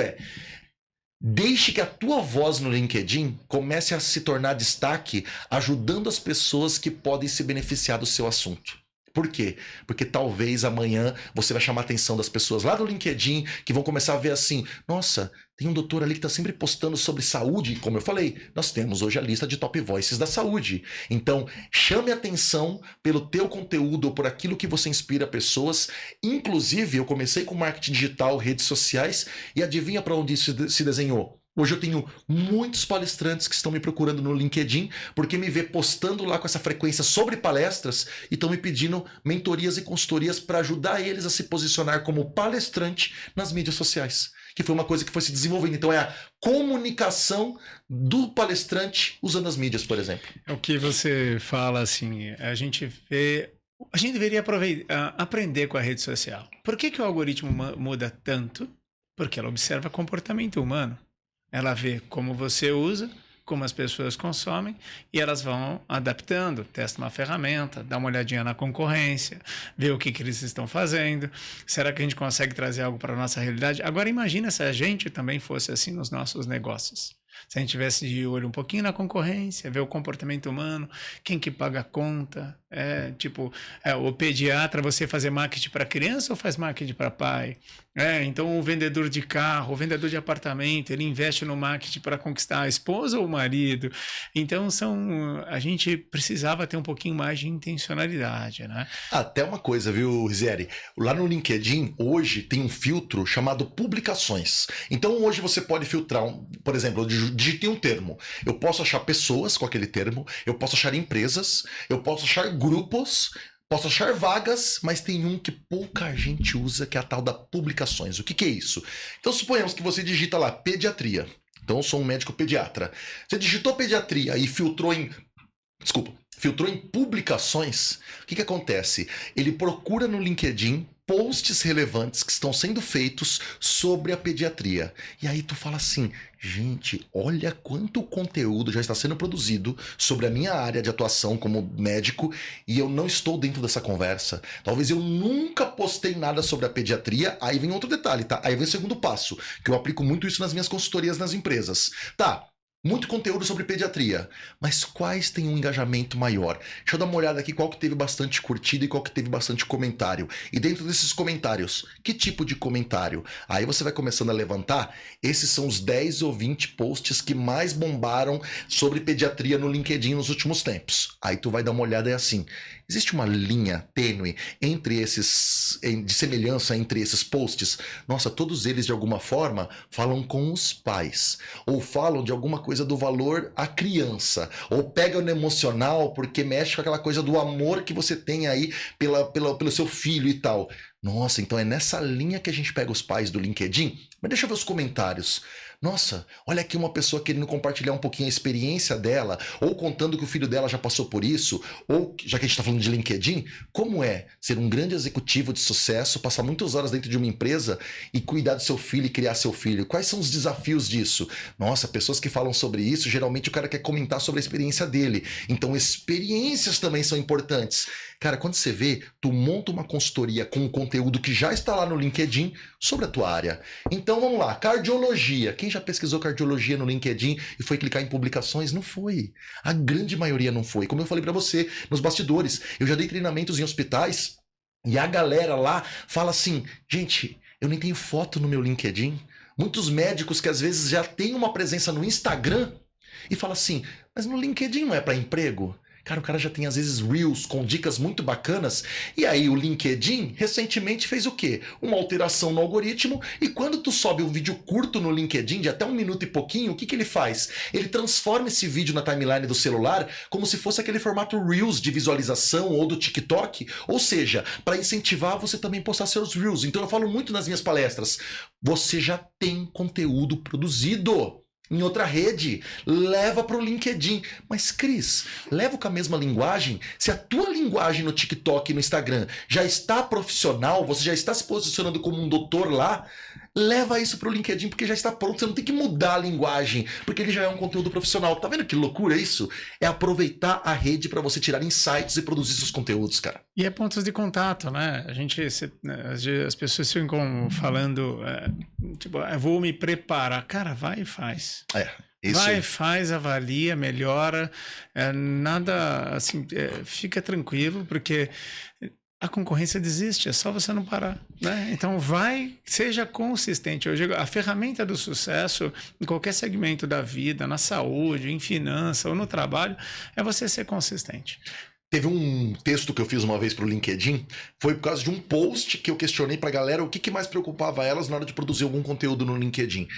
deixe que a tua voz no LinkedIn comece a se tornar destaque, ajudando as pessoas que podem se beneficiar do seu assunto. Por quê? Porque talvez amanhã você vai chamar a atenção das pessoas lá do LinkedIn que vão começar a ver assim, nossa, tem um doutor ali que está sempre postando sobre saúde. Como eu falei, nós temos hoje a lista de Top Voices da saúde. Então, chame atenção pelo teu conteúdo ou por aquilo que você inspira pessoas. Inclusive, eu comecei com marketing digital, redes sociais, e adivinha para onde isso se desenhou? Hoje eu tenho muitos palestrantes que estão me procurando no LinkedIn porque me vê postando lá com essa frequência sobre palestras e estão me pedindo mentorias e consultorias para ajudar eles a se posicionar como palestrante nas mídias sociais, que foi uma coisa que foi se desenvolvendo. Então é a comunicação do palestrante usando as mídias, por exemplo. É o que você fala assim, a gente deveria aprender com a rede social. Por que o algoritmo muda tanto? Porque ela observa comportamento humano. Ela vê como você usa, como as pessoas consomem e elas vão adaptando, testa uma ferramenta, dá uma olhadinha na concorrência, vê o que eles estão fazendo, será que a gente consegue trazer algo para a nossa realidade? Agora imagina se a gente também fosse assim nos nossos negócios. Se a gente tivesse de olho um pouquinho na concorrência, ver o comportamento humano, quem que paga a conta, o pediatra, você fazer marketing para criança ou faz marketing para pai? Então o vendedor de carro, o vendedor de apartamento, ele investe no marketing para conquistar a esposa ou o marido. Então a gente precisava ter um pouquinho mais de intencionalidade, né? Até uma coisa, viu, Rizieri? Lá no LinkedIn, hoje tem um filtro chamado publicações. Então hoje você pode filtrar, por exemplo, eu digitei um termo. Eu posso achar pessoas com aquele termo, eu posso achar empresas, eu posso achar grupos, posso achar vagas, mas tem um que pouca gente usa, que é a tal da publicações. O que é isso? Então suponhamos que você digita lá pediatria. Então eu sou um médico pediatra. Você digitou pediatria e filtrou em publicações, o que acontece? Ele procura no LinkedIn posts relevantes que estão sendo feitos sobre a pediatria. E aí tu fala assim, gente, olha quanto conteúdo já está sendo produzido sobre a minha área de atuação como médico e eu não estou dentro dessa conversa. Talvez eu nunca postei nada sobre a pediatria. Aí vem outro detalhe, tá? Aí vem o segundo passo, que eu aplico muito isso nas minhas consultorias nas empresas. Tá. Muito conteúdo sobre pediatria, mas quais têm um engajamento maior? Deixa eu dar uma olhada aqui qual que teve bastante curtida e qual que teve bastante comentário. E dentro desses comentários, que tipo de comentário? Aí você vai começando a levantar, esses são os 10 ou 20 posts que mais bombaram sobre pediatria no LinkedIn nos últimos tempos. Aí tu vai dar uma olhada e é assim, existe uma linha tênue de semelhança entre esses posts? Nossa, todos eles de alguma forma falam com os pais, ou falam de alguma coisa do valor à criança, ou pega no emocional porque mexe com aquela coisa do amor que você tem aí pelo seu filho e tal. Nossa, então é nessa linha que a gente pega os pais do LinkedIn? Mas deixa eu ver os comentários. Nossa, olha aqui uma pessoa querendo compartilhar um pouquinho a experiência dela, ou contando que o filho dela já passou por isso, ou, já que a gente está falando de LinkedIn, como é ser um grande executivo de sucesso, passar muitas horas dentro de uma empresa e cuidar do seu filho e criar seu filho? Quais são os desafios disso? Nossa, pessoas que falam sobre isso, geralmente o cara quer comentar sobre a experiência dele. Então, experiências também são importantes. Cara, quando você vê, tu monta uma consultoria com um conteúdo que já está lá no LinkedIn sobre a tua área. Então vamos lá, cardiologia. Quem já pesquisou cardiologia no LinkedIn e foi clicar em publicações? Não foi. A grande maioria não foi. Como eu falei para você, nos bastidores, eu já dei treinamentos em hospitais e a galera lá fala assim, gente, eu nem tenho foto no meu LinkedIn. Muitos médicos que às vezes já têm uma presença no Instagram e fala assim, mas no LinkedIn não é para emprego? Cara, o cara já tem às vezes Reels com dicas muito bacanas. E aí o LinkedIn recentemente fez o quê? Uma alteração no algoritmo. E quando tu sobe um vídeo curto no LinkedIn de até 1 minuto e pouquinho, o que ele faz? Ele transforma esse vídeo na timeline do celular como se fosse aquele formato Reels de visualização ou do TikTok. Ou seja, para incentivar você também postar seus Reels. Então eu falo muito nas minhas palestras. Você já tem conteúdo produzido em outra rede, leva para o LinkedIn. Mas, Cris, leva com a mesma linguagem? Se a tua linguagem no TikTok e no Instagram já está profissional, você já está se posicionando como um doutor lá, leva isso para o LinkedIn porque já está pronto. Você não tem que mudar a linguagem, porque ele já é um conteúdo profissional. Tá vendo que loucura isso? É aproveitar a rede para você tirar insights e produzir seus conteúdos, cara. E é pontos de contato, né? As pessoas ficam falando, tipo, eu vou me preparar. Cara, vai e faz. Isso. Vai, faz, avalia, melhora. Nada, assim, fica tranquilo, porque a concorrência desiste, é só você não parar, né? Então vai, seja consistente. Eu digo, a ferramenta do sucesso em qualquer segmento da vida, na saúde, em finança ou no trabalho, é você ser consistente. Teve um texto que eu fiz uma vez pro LinkedIn, foi por causa de um post que eu questionei pra galera o que mais preocupava elas na hora de produzir algum conteúdo no LinkedIn.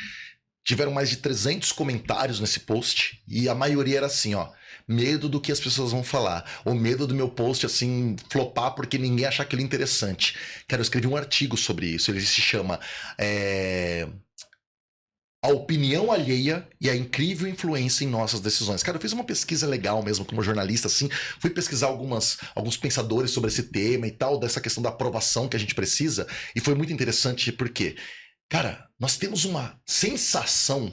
Tiveram mais de 300 comentários nesse post e a maioria era assim, ó, medo do que as pessoas vão falar, ou medo do meu post assim flopar porque ninguém achar aquilo interessante. Cara, eu escrevi um artigo sobre isso, ele se chama A Opinião Alheia e a Incrível Influência em Nossas Decisões. Cara, eu fiz uma pesquisa legal mesmo como jornalista, assim, fui pesquisar alguns pensadores sobre esse tema e tal, dessa questão da aprovação que a gente precisa, e foi muito interessante porque, cara, nós temos uma sensação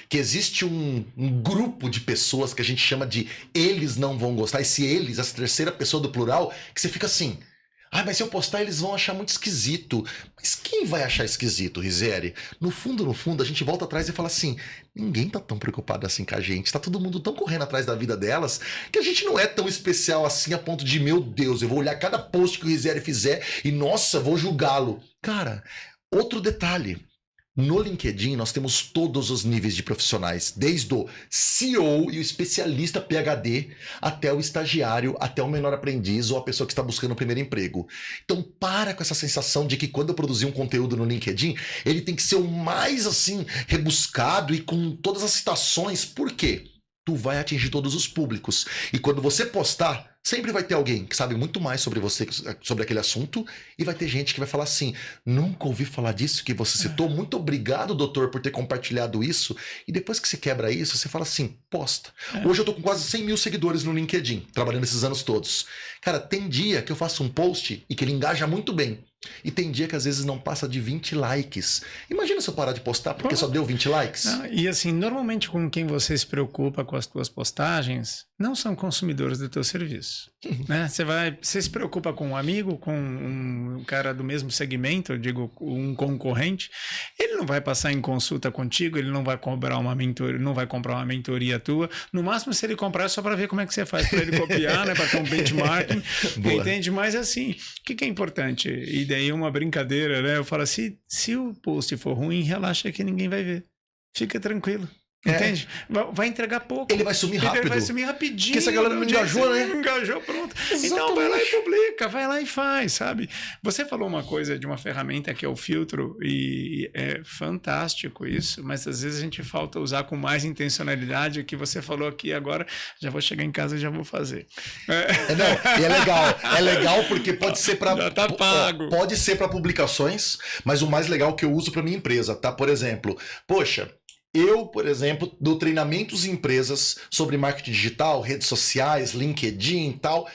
que existe um grupo de pessoas que a gente chama de eles não vão gostar, esse eles, essa terceira pessoa do plural, que você fica assim... mas se eu postar eles vão achar muito esquisito. Mas quem vai achar esquisito, Rizeri? No fundo, a gente volta atrás e fala assim, ninguém tá tão preocupado assim com a gente, tá todo mundo tão correndo atrás da vida delas, que a gente não é tão especial assim a ponto de, meu Deus, eu vou olhar cada post que o Rizeri fizer e, nossa, vou julgá-lo. Cara, outro detalhe. No LinkedIn, nós temos todos os níveis de profissionais, desde o CEO e o especialista PhD, até o estagiário, até o menor aprendiz ou a pessoa que está buscando o primeiro emprego. Então, para com essa sensação de que quando eu produzir um conteúdo no LinkedIn, ele tem que ser o mais, assim, rebuscado e com todas as citações. Por quê? Tu vai atingir todos os públicos. E quando você postar, sempre vai ter alguém que sabe muito mais sobre você, sobre aquele assunto, e vai ter gente que vai falar assim, nunca ouvi falar disso que você citou, muito obrigado, doutor, por ter compartilhado isso. E depois que você quebra isso, você fala assim, posta. Hoje eu tô com quase 100 mil seguidores no LinkedIn, trabalhando esses anos todos. Cara, tem dia que eu faço um post e que ele engaja muito bem. E tem dia que às vezes não passa de 20 likes. Imagina se eu parar de postar porque só deu 20 likes. E assim, normalmente com quem você se preocupa com as tuas postagens, não são consumidores do teu serviço. Né? Você se preocupa com um amigo, com um cara do mesmo segmento, eu digo, um concorrente, ele não vai passar em consulta contigo, ele não vai comprar uma mentoria tua. No máximo, se ele comprar, é só para ver como é que você faz para ele copiar, né? Para ter um benchmarking. Entende? Mas assim, o que é importante? E daí uma brincadeira, né? Eu falo assim, se o post for ruim, relaxa que ninguém vai ver. Fica tranquilo. Entende? Vai entregar pouco. Ele vai sumir rápido. Ele vai sumir rapidinho. Porque essa galera não engajou, né? Não engajou, pronto. Exatamente. Então vai lá e publica, vai lá e faz, sabe? Você falou uma coisa de uma ferramenta que é o filtro e é fantástico isso, mas às vezes a gente falta usar com mais intencionalidade. O que você falou aqui agora, já vou chegar em casa e já vou fazer. Não, e é legal. É legal porque pode ser para... Já tá pago. Pode ser para publicações, mas o mais legal que eu uso para minha empresa, tá? Por exemplo, poxa... Eu, por exemplo, dou treinamentos em empresas sobre marketing digital, redes sociais, LinkedIn e tal.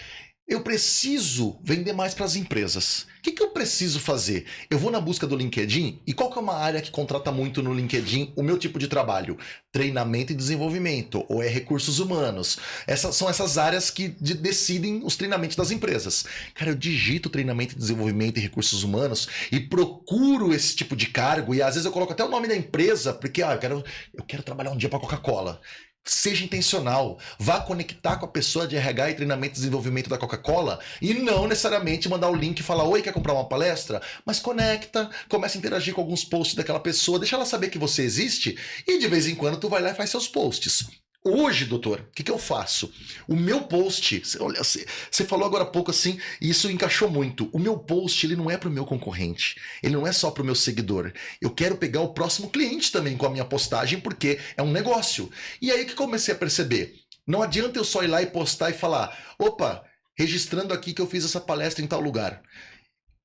Eu preciso vender mais para as empresas. O que eu preciso fazer? Eu vou na busca do LinkedIn e qual que é uma área que contrata muito no LinkedIn o meu tipo de trabalho? Treinamento e desenvolvimento, ou é recursos humanos. São essas áreas que decidem os treinamentos das empresas. Cara, eu digito treinamento e desenvolvimento e recursos humanos e procuro esse tipo de cargo e às vezes eu coloco até o nome da empresa porque eu quero trabalhar um dia para a Coca-Cola. Seja intencional, vá conectar com a pessoa de RH e treinamento e desenvolvimento da Coca-Cola e não necessariamente mandar o link e falar, oi, quer comprar uma palestra? Mas conecta, começa a interagir com alguns posts daquela pessoa, deixa ela saber que você existe e de vez em quando tu vai lá e faz seus posts. Hoje, doutor, o que eu faço? O meu post, olha, você falou agora há pouco assim, e isso encaixou muito. O meu post, ele não é para o meu concorrente, ele não é só para o meu seguidor. Eu quero pegar o próximo cliente também com a minha postagem, porque é um negócio. E aí que comecei a perceber, não adianta eu só ir lá e postar e falar, opa, registrando aqui que eu fiz essa palestra em tal lugar.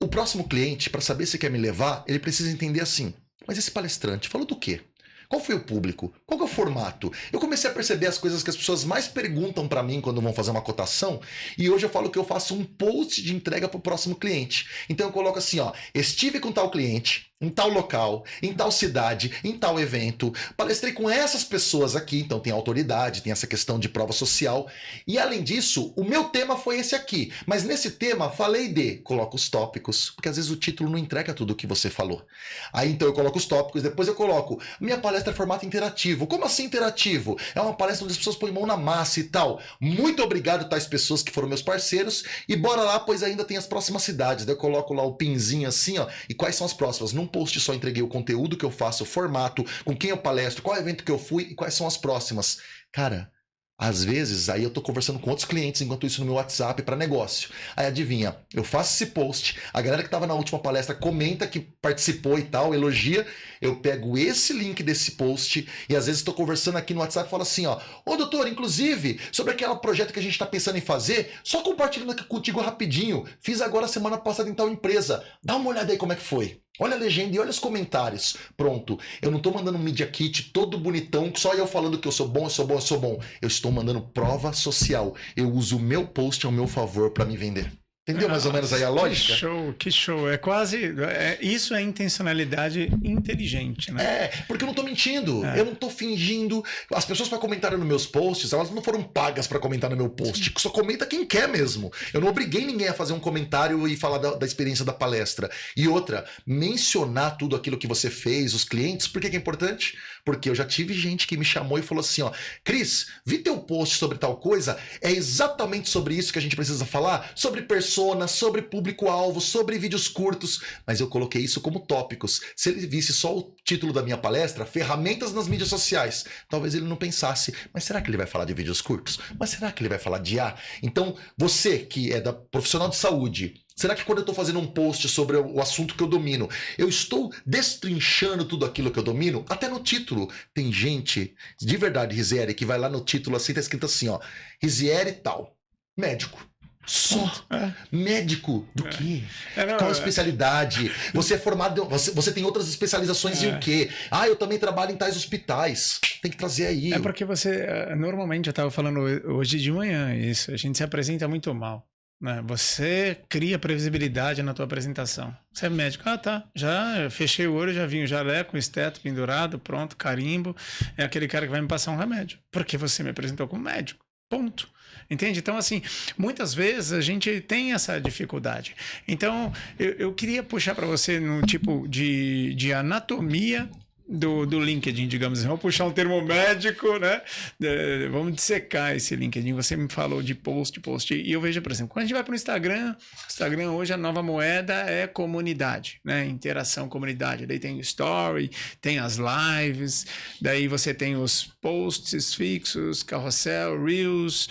O próximo cliente, para saber se quer me levar, ele precisa entender assim, mas esse palestrante falou do quê? Qual foi o público? Qual que é o formato? Eu comecei a perceber as coisas que as pessoas mais perguntam para mim quando vão fazer uma cotação e hoje eu falo que eu faço um post de entrega para o próximo cliente. Então eu coloco assim, ó, estive com tal cliente, em tal local, em tal cidade, em tal evento, palestrei com essas pessoas aqui, então tem autoridade, tem essa questão de prova social e além disso, o meu tema foi esse aqui, mas nesse tema falei coloco os tópicos, porque às vezes o título não entrega tudo o que você falou. Aí então eu coloco os tópicos, depois eu coloco, minha palestra é formato interativo. Como assim interativo? É uma palestra onde as pessoas põem mão na massa e tal. Muito obrigado tais pessoas que foram meus parceiros e bora lá, pois ainda tem as próximas cidades. Daí eu coloco lá o pinzinho assim, ó, e quais são as próximas. Num post só entreguei o conteúdo que eu faço, o formato, com quem eu palestro, qual evento que eu fui e quais são as próximas. Cara, às vezes, aí eu tô conversando com outros clientes enquanto isso no meu WhatsApp para negócio. Aí adivinha, eu faço esse post, a galera que tava na última palestra comenta que participou e tal, elogia, eu pego esse link desse post e às vezes tô conversando aqui no WhatsApp e falo assim, ó, ô doutor, inclusive, sobre aquele projeto que a gente tá pensando em fazer, só compartilhando aqui contigo rapidinho, fiz agora semana passada em tal empresa, dá uma olhada aí como é que foi. Olha a legenda e olha os comentários. Pronto, eu não estou mandando um Media Kit todo bonitão, só eu falando que eu sou bom, eu sou bom, eu sou bom. Eu estou mandando prova social. Eu uso o meu post ao meu favor para me vender. Entendeu mais ou menos aí a lógica? Que show. É quase... isso é intencionalidade inteligente, né? É, porque eu não tô mentindo, eu não tô fingindo. As pessoas para comentarem nos meus posts, elas não foram pagas para comentar no meu post. Só comenta quem quer mesmo. Eu não obriguei ninguém a fazer um comentário e falar da experiência da palestra. E outra, mencionar tudo aquilo que você fez, os clientes, por que é importante? Porque eu já tive gente que me chamou e falou assim, ó, Cris, vi teu post sobre tal coisa, é exatamente sobre isso que a gente precisa falar, sobre persona, sobre público-alvo, sobre vídeos curtos, mas eu coloquei isso como tópicos. Se ele visse só o título da minha palestra, ferramentas nas mídias sociais, talvez ele não pensasse, mas será que ele vai falar de vídeos curtos? Mas será que ele vai falar de IA? Então, você que é da profissional de saúde, será que quando eu estou fazendo um post sobre o assunto que eu domino, eu estou destrinchando tudo aquilo que eu domino? Até no título. Tem gente, de verdade, Rizieri, que vai lá no título assim, tá escrito assim, ó, Rizieri tal, médico. Só médico do quê? Qual a especialidade? Você é formado, você tem outras especializações em o quê? Ah, eu também trabalho em tais hospitais. Tem que trazer aí. É porque você, normalmente eu estava falando hoje de manhã isso, a gente se apresenta muito mal. Né? Você cria previsibilidade na tua apresentação. Você é médico, tá, já fechei o olho, já vim o jaleco, o esteto pendurado, pronto, carimbo, é aquele cara que vai me passar um remédio, porque você me apresentou como médico, ponto. Entende? Então, assim, muitas vezes a gente tem essa dificuldade. Então, eu queria puxar para você no tipo de anatomia do LinkedIn, digamos assim. Vamos puxar um termo médico, né? Vamos dissecar esse LinkedIn. Você me falou de post, e eu vejo, por exemplo, quando a gente vai para o Instagram hoje a nova moeda é comunidade, né? Interação, comunidade. Daí tem o story, tem as lives, daí você tem os posts fixos, carrossel, reels,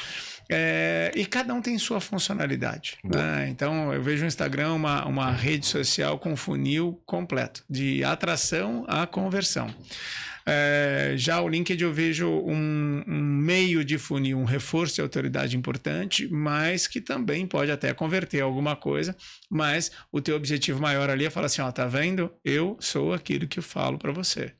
e cada um tem sua funcionalidade, né? Então eu vejo o Instagram uma rede social com funil completo, de atração a conversão. Já o LinkedIn eu vejo um meio de funil, um reforço de autoridade importante, mas que também pode até converter alguma coisa, mas o teu objetivo maior ali é falar assim, ó, tá vendo? Eu sou aquilo que eu falo para você.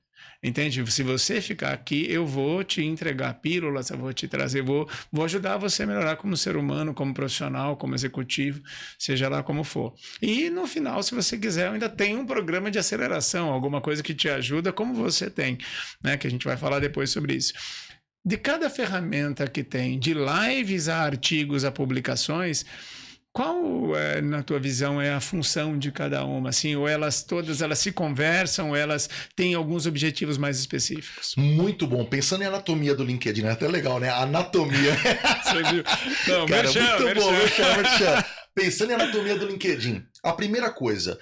Entende? Se você ficar aqui, eu vou te entregar pílulas, eu vou te trazer, vou ajudar você a melhorar como ser humano, como profissional, como executivo, seja lá como for. E no final, se você quiser, ainda tem um programa de aceleração, alguma coisa que te ajuda, como você tem, né? Que a gente vai falar depois sobre isso. De cada ferramenta que tem, de lives a artigos a publicações, qual, na tua visão, é a função de cada uma? Assim, ou elas se conversam, ou elas têm alguns objetivos mais específicos? Muito bom. Pensando em anatomia do LinkedIn, é até legal, né? Anatomia. Você viu? Não, Cara, muito bom. merchan. Pensando em anatomia do LinkedIn, a primeira coisa,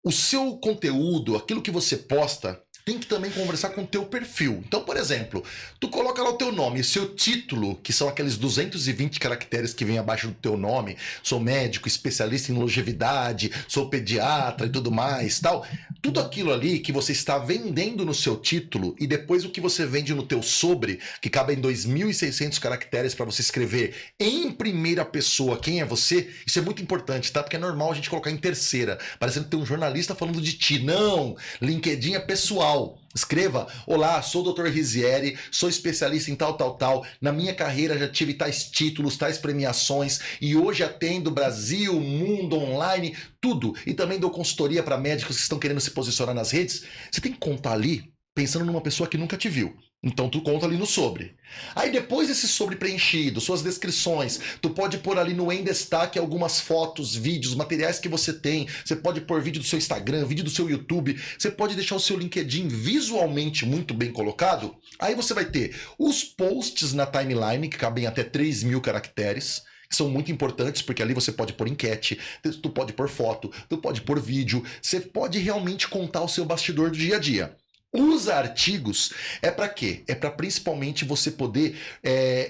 o seu conteúdo, aquilo que você posta, tem que também conversar com o teu perfil. Então, por exemplo, tu coloca lá o teu nome, seu título, que são aqueles 220 caracteres que vem abaixo do teu nome, sou médico, especialista em longevidade, sou pediatra e tudo mais, tal. Tudo aquilo ali que você está vendendo no seu título e depois o que você vende no teu sobre, que cabe em 2.600 caracteres para você escrever em primeira pessoa quem é você, isso é muito importante, tá? Porque é normal a gente colocar em terceira, parecendo que tem um jornalista falando de ti. Não! LinkedIn é pessoal. Escreva: olá, sou o Dr. Rizieri, sou especialista em tal. Na minha carreira já tive tais títulos, tais premiações e hoje atendo Brasil, mundo, online, tudo. E também dou consultoria para médicos que estão querendo se posicionar nas redes. Você tem que contar ali pensando numa pessoa que nunca te viu. Então tu conta ali no sobre. Aí depois desse sobre preenchido, suas descrições, tu pode pôr ali no em destaque algumas fotos, vídeos, materiais que você tem. Você pode pôr vídeo do seu Instagram, vídeo do seu YouTube. Você pode deixar o seu LinkedIn visualmente muito bem colocado. Aí você vai ter os posts na timeline, que cabem até 3.000 caracteres. Que são muito importantes, porque ali você pode pôr enquete, tu pode pôr foto, tu pode pôr vídeo. Você pode realmente contar o seu bastidor do dia a dia. Os artigos é para quê? É para principalmente você poder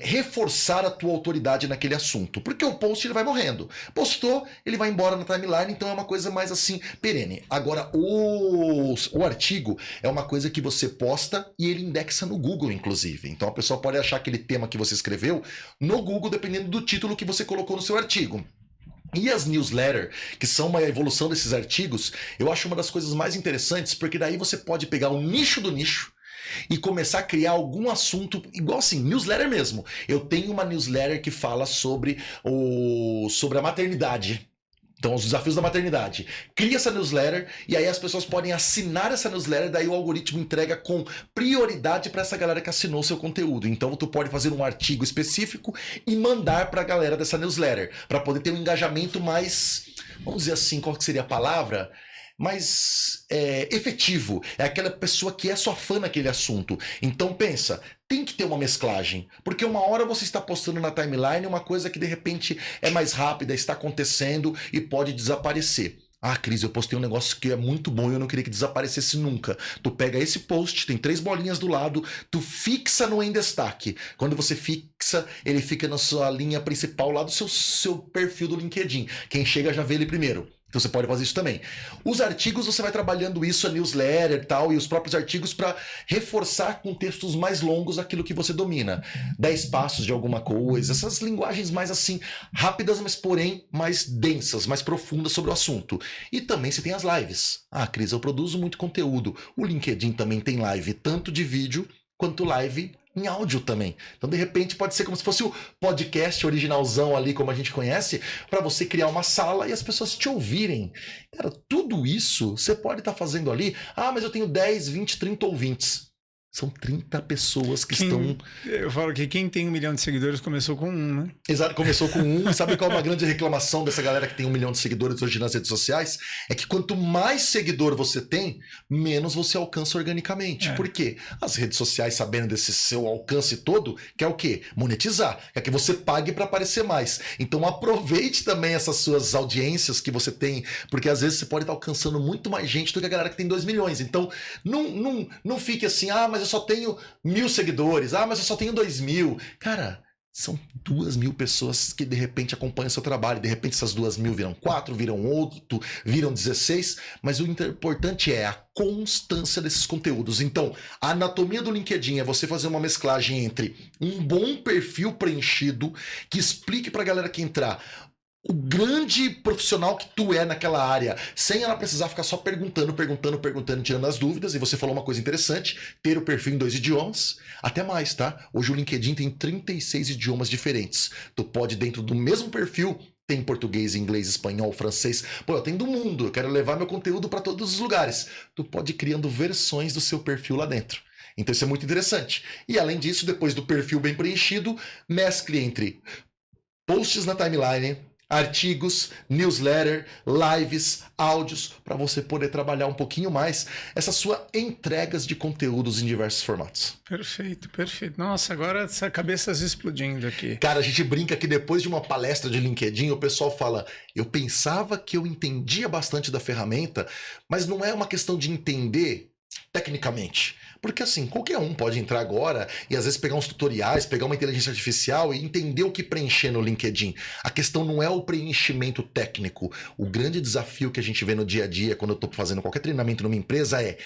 reforçar a tua autoridade naquele assunto. Porque o post ele vai morrendo. Postou, ele vai embora na timeline, então é uma coisa mais assim, perene. Agora, o artigo é uma coisa que você posta e ele indexa no Google, inclusive. Então a pessoa pode achar aquele tema que você escreveu no Google, dependendo do título que você colocou no seu artigo. E as newsletters, que são uma evolução desses artigos, eu acho uma das coisas mais interessantes, porque daí você pode pegar o nicho do nicho e começar a criar algum assunto, igual assim, newsletter mesmo. Eu tenho uma newsletter que fala sobre a maternidade. Então, os desafios da maternidade. Cria essa newsletter e aí as pessoas podem assinar essa newsletter, daí o algoritmo entrega com prioridade para essa galera que assinou o seu conteúdo. Então, tu pode fazer um artigo específico e mandar para a galera dessa newsletter, para poder ter um engajamento mais, vamos dizer assim, qual que seria a palavra? Mais efetivo. É aquela pessoa que é sua fã naquele assunto. Então pensa, tem que ter uma mesclagem. Porque uma hora você está postando na timeline uma coisa que de repente é mais rápida, está acontecendo e pode desaparecer. Ah, Cris, eu postei um negócio que é muito bom e eu não queria que desaparecesse nunca. Tu pega esse post, tem 3 bolinhas do lado, tu fixa no em destaque. Quando você fixa, ele fica na sua linha principal lá do seu perfil do LinkedIn. Quem chega já vê ele primeiro. Então você pode fazer isso também. Os artigos você vai trabalhando isso, a newsletter e tal, e os próprios artigos para reforçar com textos mais longos aquilo que você domina. 10 passos de alguma coisa, essas linguagens mais assim, rápidas, mas porém mais densas, mais profundas sobre o assunto. E também você tem as lives. Ah, Cris, eu produzo muito conteúdo. O LinkedIn também tem live, tanto de vídeo quanto live em áudio também. Então, de repente, pode ser como se fosse o podcast originalzão ali, como a gente conhece, para você criar uma sala e as pessoas te ouvirem. Cara, tudo isso você pode estar fazendo ali. Ah, mas eu tenho 10, 20, 30 ouvintes. São 30 pessoas que estão... Eu falo que quem tem 1 milhão de seguidores começou com 1, né? Exato, começou com 1. Sabe qual é uma grande reclamação dessa galera que tem 1 milhão de seguidores hoje nas redes sociais? É que quanto mais seguidor você tem, menos você alcança organicamente. Por quê? As redes sociais, sabendo desse seu alcance todo, quer o quê? Monetizar. Quer que você pague para aparecer mais. Então aproveite também essas suas audiências que você tem, porque às vezes você pode estar alcançando muito mais gente do que a galera que tem 2 milhões. Então não fique assim, ah, mas eu só tenho 1.000 seguidores, ah, mas eu só tenho 2.000. Cara, são 2.000 pessoas que de repente acompanham seu trabalho, de repente essas 2.000 viram 4, viram 8, viram 16, mas o importante é a constância desses conteúdos. Então, a anatomia do LinkedIn é você fazer uma mesclagem entre um bom perfil preenchido, que explique pra galera que entrar o grande profissional que tu é naquela área, sem ela precisar ficar só perguntando, tirando as dúvidas. E você falou uma coisa interessante, ter o perfil em 2 idiomas, até mais, tá? Hoje o LinkedIn tem 36 idiomas diferentes. Tu pode, dentro do mesmo perfil, tem português, inglês, espanhol, francês. Pô, eu tenho do mundo, eu quero levar meu conteúdo para todos os lugares. Tu pode ir criando versões do seu perfil lá dentro. Então isso é muito interessante. E além disso, depois do perfil bem preenchido, mescle entre posts na timeline, artigos, newsletter, lives, áudios, para você poder trabalhar um pouquinho mais essas suas entregas de conteúdos em diversos formatos. Perfeito, perfeito. Nossa, agora essa cabeça explodindo aqui. Cara, a gente brinca que depois de uma palestra de LinkedIn, o pessoal fala, eu pensava que eu entendia bastante da ferramenta, mas não é uma questão de entender tecnicamente. Porque assim, qualquer um pode entrar agora e às vezes pegar uns tutoriais, pegar uma inteligência artificial e entender o que preencher no LinkedIn. A questão não é o preenchimento técnico. O grande desafio que a gente vê no dia a dia, quando eu estou fazendo qualquer treinamento numa empresa é,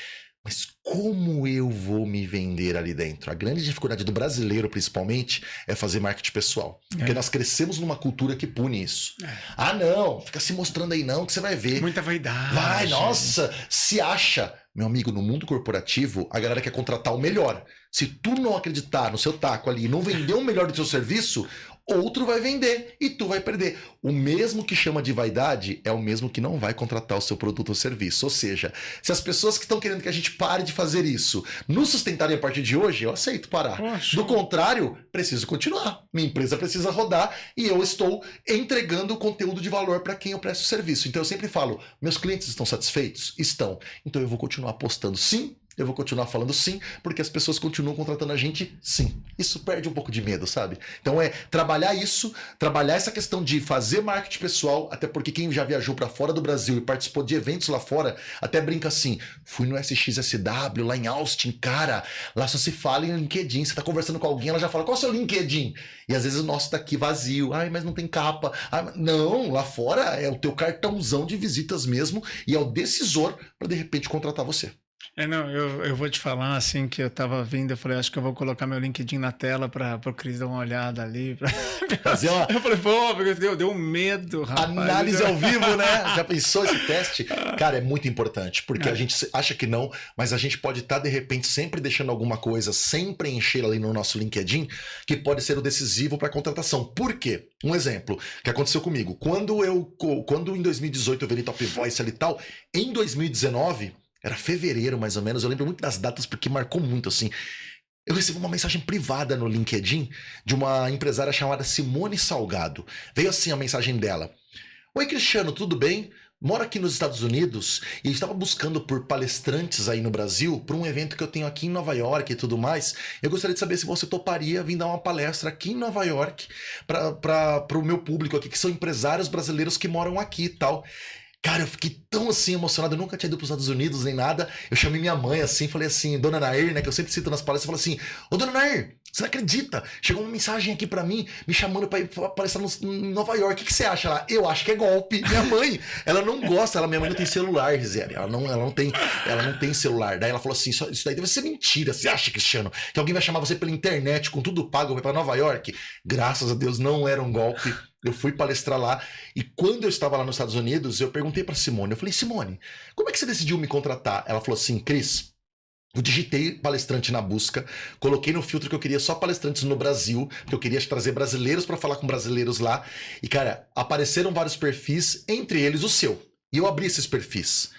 mas como eu vou me vender ali dentro? A grande dificuldade do brasileiro, principalmente, é fazer marketing pessoal. Porque nós crescemos numa cultura que pune isso. Ah, não, fica se mostrando aí não, que você vai ver. Muita vaidade. Vai, nossa, se acha. Meu amigo, no mundo corporativo, a galera quer contratar o melhor. Se tu não acreditar no seu taco ali e não vender o melhor do seu serviço, outro vai vender e tu vai perder. O mesmo que chama de vaidade é o mesmo que não vai contratar o seu produto ou serviço. Ou seja, se as pessoas que estão querendo que a gente pare de fazer isso nos sustentarem a partir de hoje, eu aceito parar. Poxa. Do contrário, preciso continuar. Minha empresa precisa rodar e eu estou entregando conteúdo de valor para quem eu presto serviço. Então eu sempre falo, meus clientes estão satisfeitos? Estão. Então eu vou continuar apostando sim. Eu vou continuar falando sim, porque as pessoas continuam contratando a gente sim. Isso perde um pouco de medo, sabe? Então é trabalhar isso, trabalhar essa questão de fazer marketing pessoal, até porque quem já viajou para fora do Brasil e participou de eventos lá fora, até brinca assim, fui no SXSW lá em Austin, cara, lá só se fala em LinkedIn, você tá conversando com alguém, ela já fala, qual é o seu LinkedIn? E às vezes o nosso tá aqui vazio, ai, mas não tem capa. Ai, não, lá fora é o teu cartãozão de visitas mesmo e é o decisor para de repente contratar você. Não, eu vou te falar assim que eu tava vindo, eu falei, acho que eu vou colocar meu LinkedIn na tela para o Cris dar uma olhada ali. Fazer uma... Eu falei, pô, porque deu um medo, rapaz. Análise ao vivo, né? Já pensou esse teste? Cara, é muito importante, porque a gente acha que não, mas a gente pode estar, de repente, sempre deixando alguma coisa sem preencher ali no nosso LinkedIn, que pode ser o decisivo para a contratação. Por quê? Um exemplo que aconteceu comigo. Quando em 2018 eu virei Top Voice ali e tal, em 2019... Era fevereiro, mais ou menos. Eu lembro muito das datas porque marcou muito, assim. Eu recebi uma mensagem privada no LinkedIn de uma empresária chamada Simone Salgado. Veio assim a mensagem dela. Oi, Cristiano, tudo bem? Moro aqui nos Estados Unidos e estava buscando por palestrantes aí no Brasil para um evento que eu tenho aqui em Nova York e tudo mais. Eu gostaria de saber se você toparia vir dar uma palestra aqui em Nova York para o meu público aqui, que são empresários brasileiros que moram aqui e tal. Cara, eu fiquei tão assim emocionado, eu nunca tinha ido para os Estados Unidos nem nada. Eu chamei minha mãe assim, falei assim, Dona Nair, né, que eu sempre cito nas palestras, eu falei assim, ô Dona Nair, você não acredita? Chegou uma mensagem aqui para mim, me chamando para ir palestrar em Nova York, o que você acha lá? Eu acho que é golpe. Minha mãe, ela não gosta, minha mãe não tem celular, Gisele, ela não tem celular. Daí ela falou assim, isso daí deve ser mentira, você acha, Cristiano, que alguém vai chamar você pela internet com tudo pago para Nova York? Graças a Deus não era um golpe. Eu fui palestrar lá e quando eu estava lá nos Estados Unidos, eu perguntei para Simone, eu falei, Simone, como é que você decidiu me contratar? Ela falou assim, Cris, eu digitei palestrante na busca, coloquei no filtro que eu queria só palestrantes no Brasil, que eu queria trazer brasileiros para falar com brasileiros lá. E, cara, apareceram vários perfis, entre eles o seu. E eu abri esses perfis.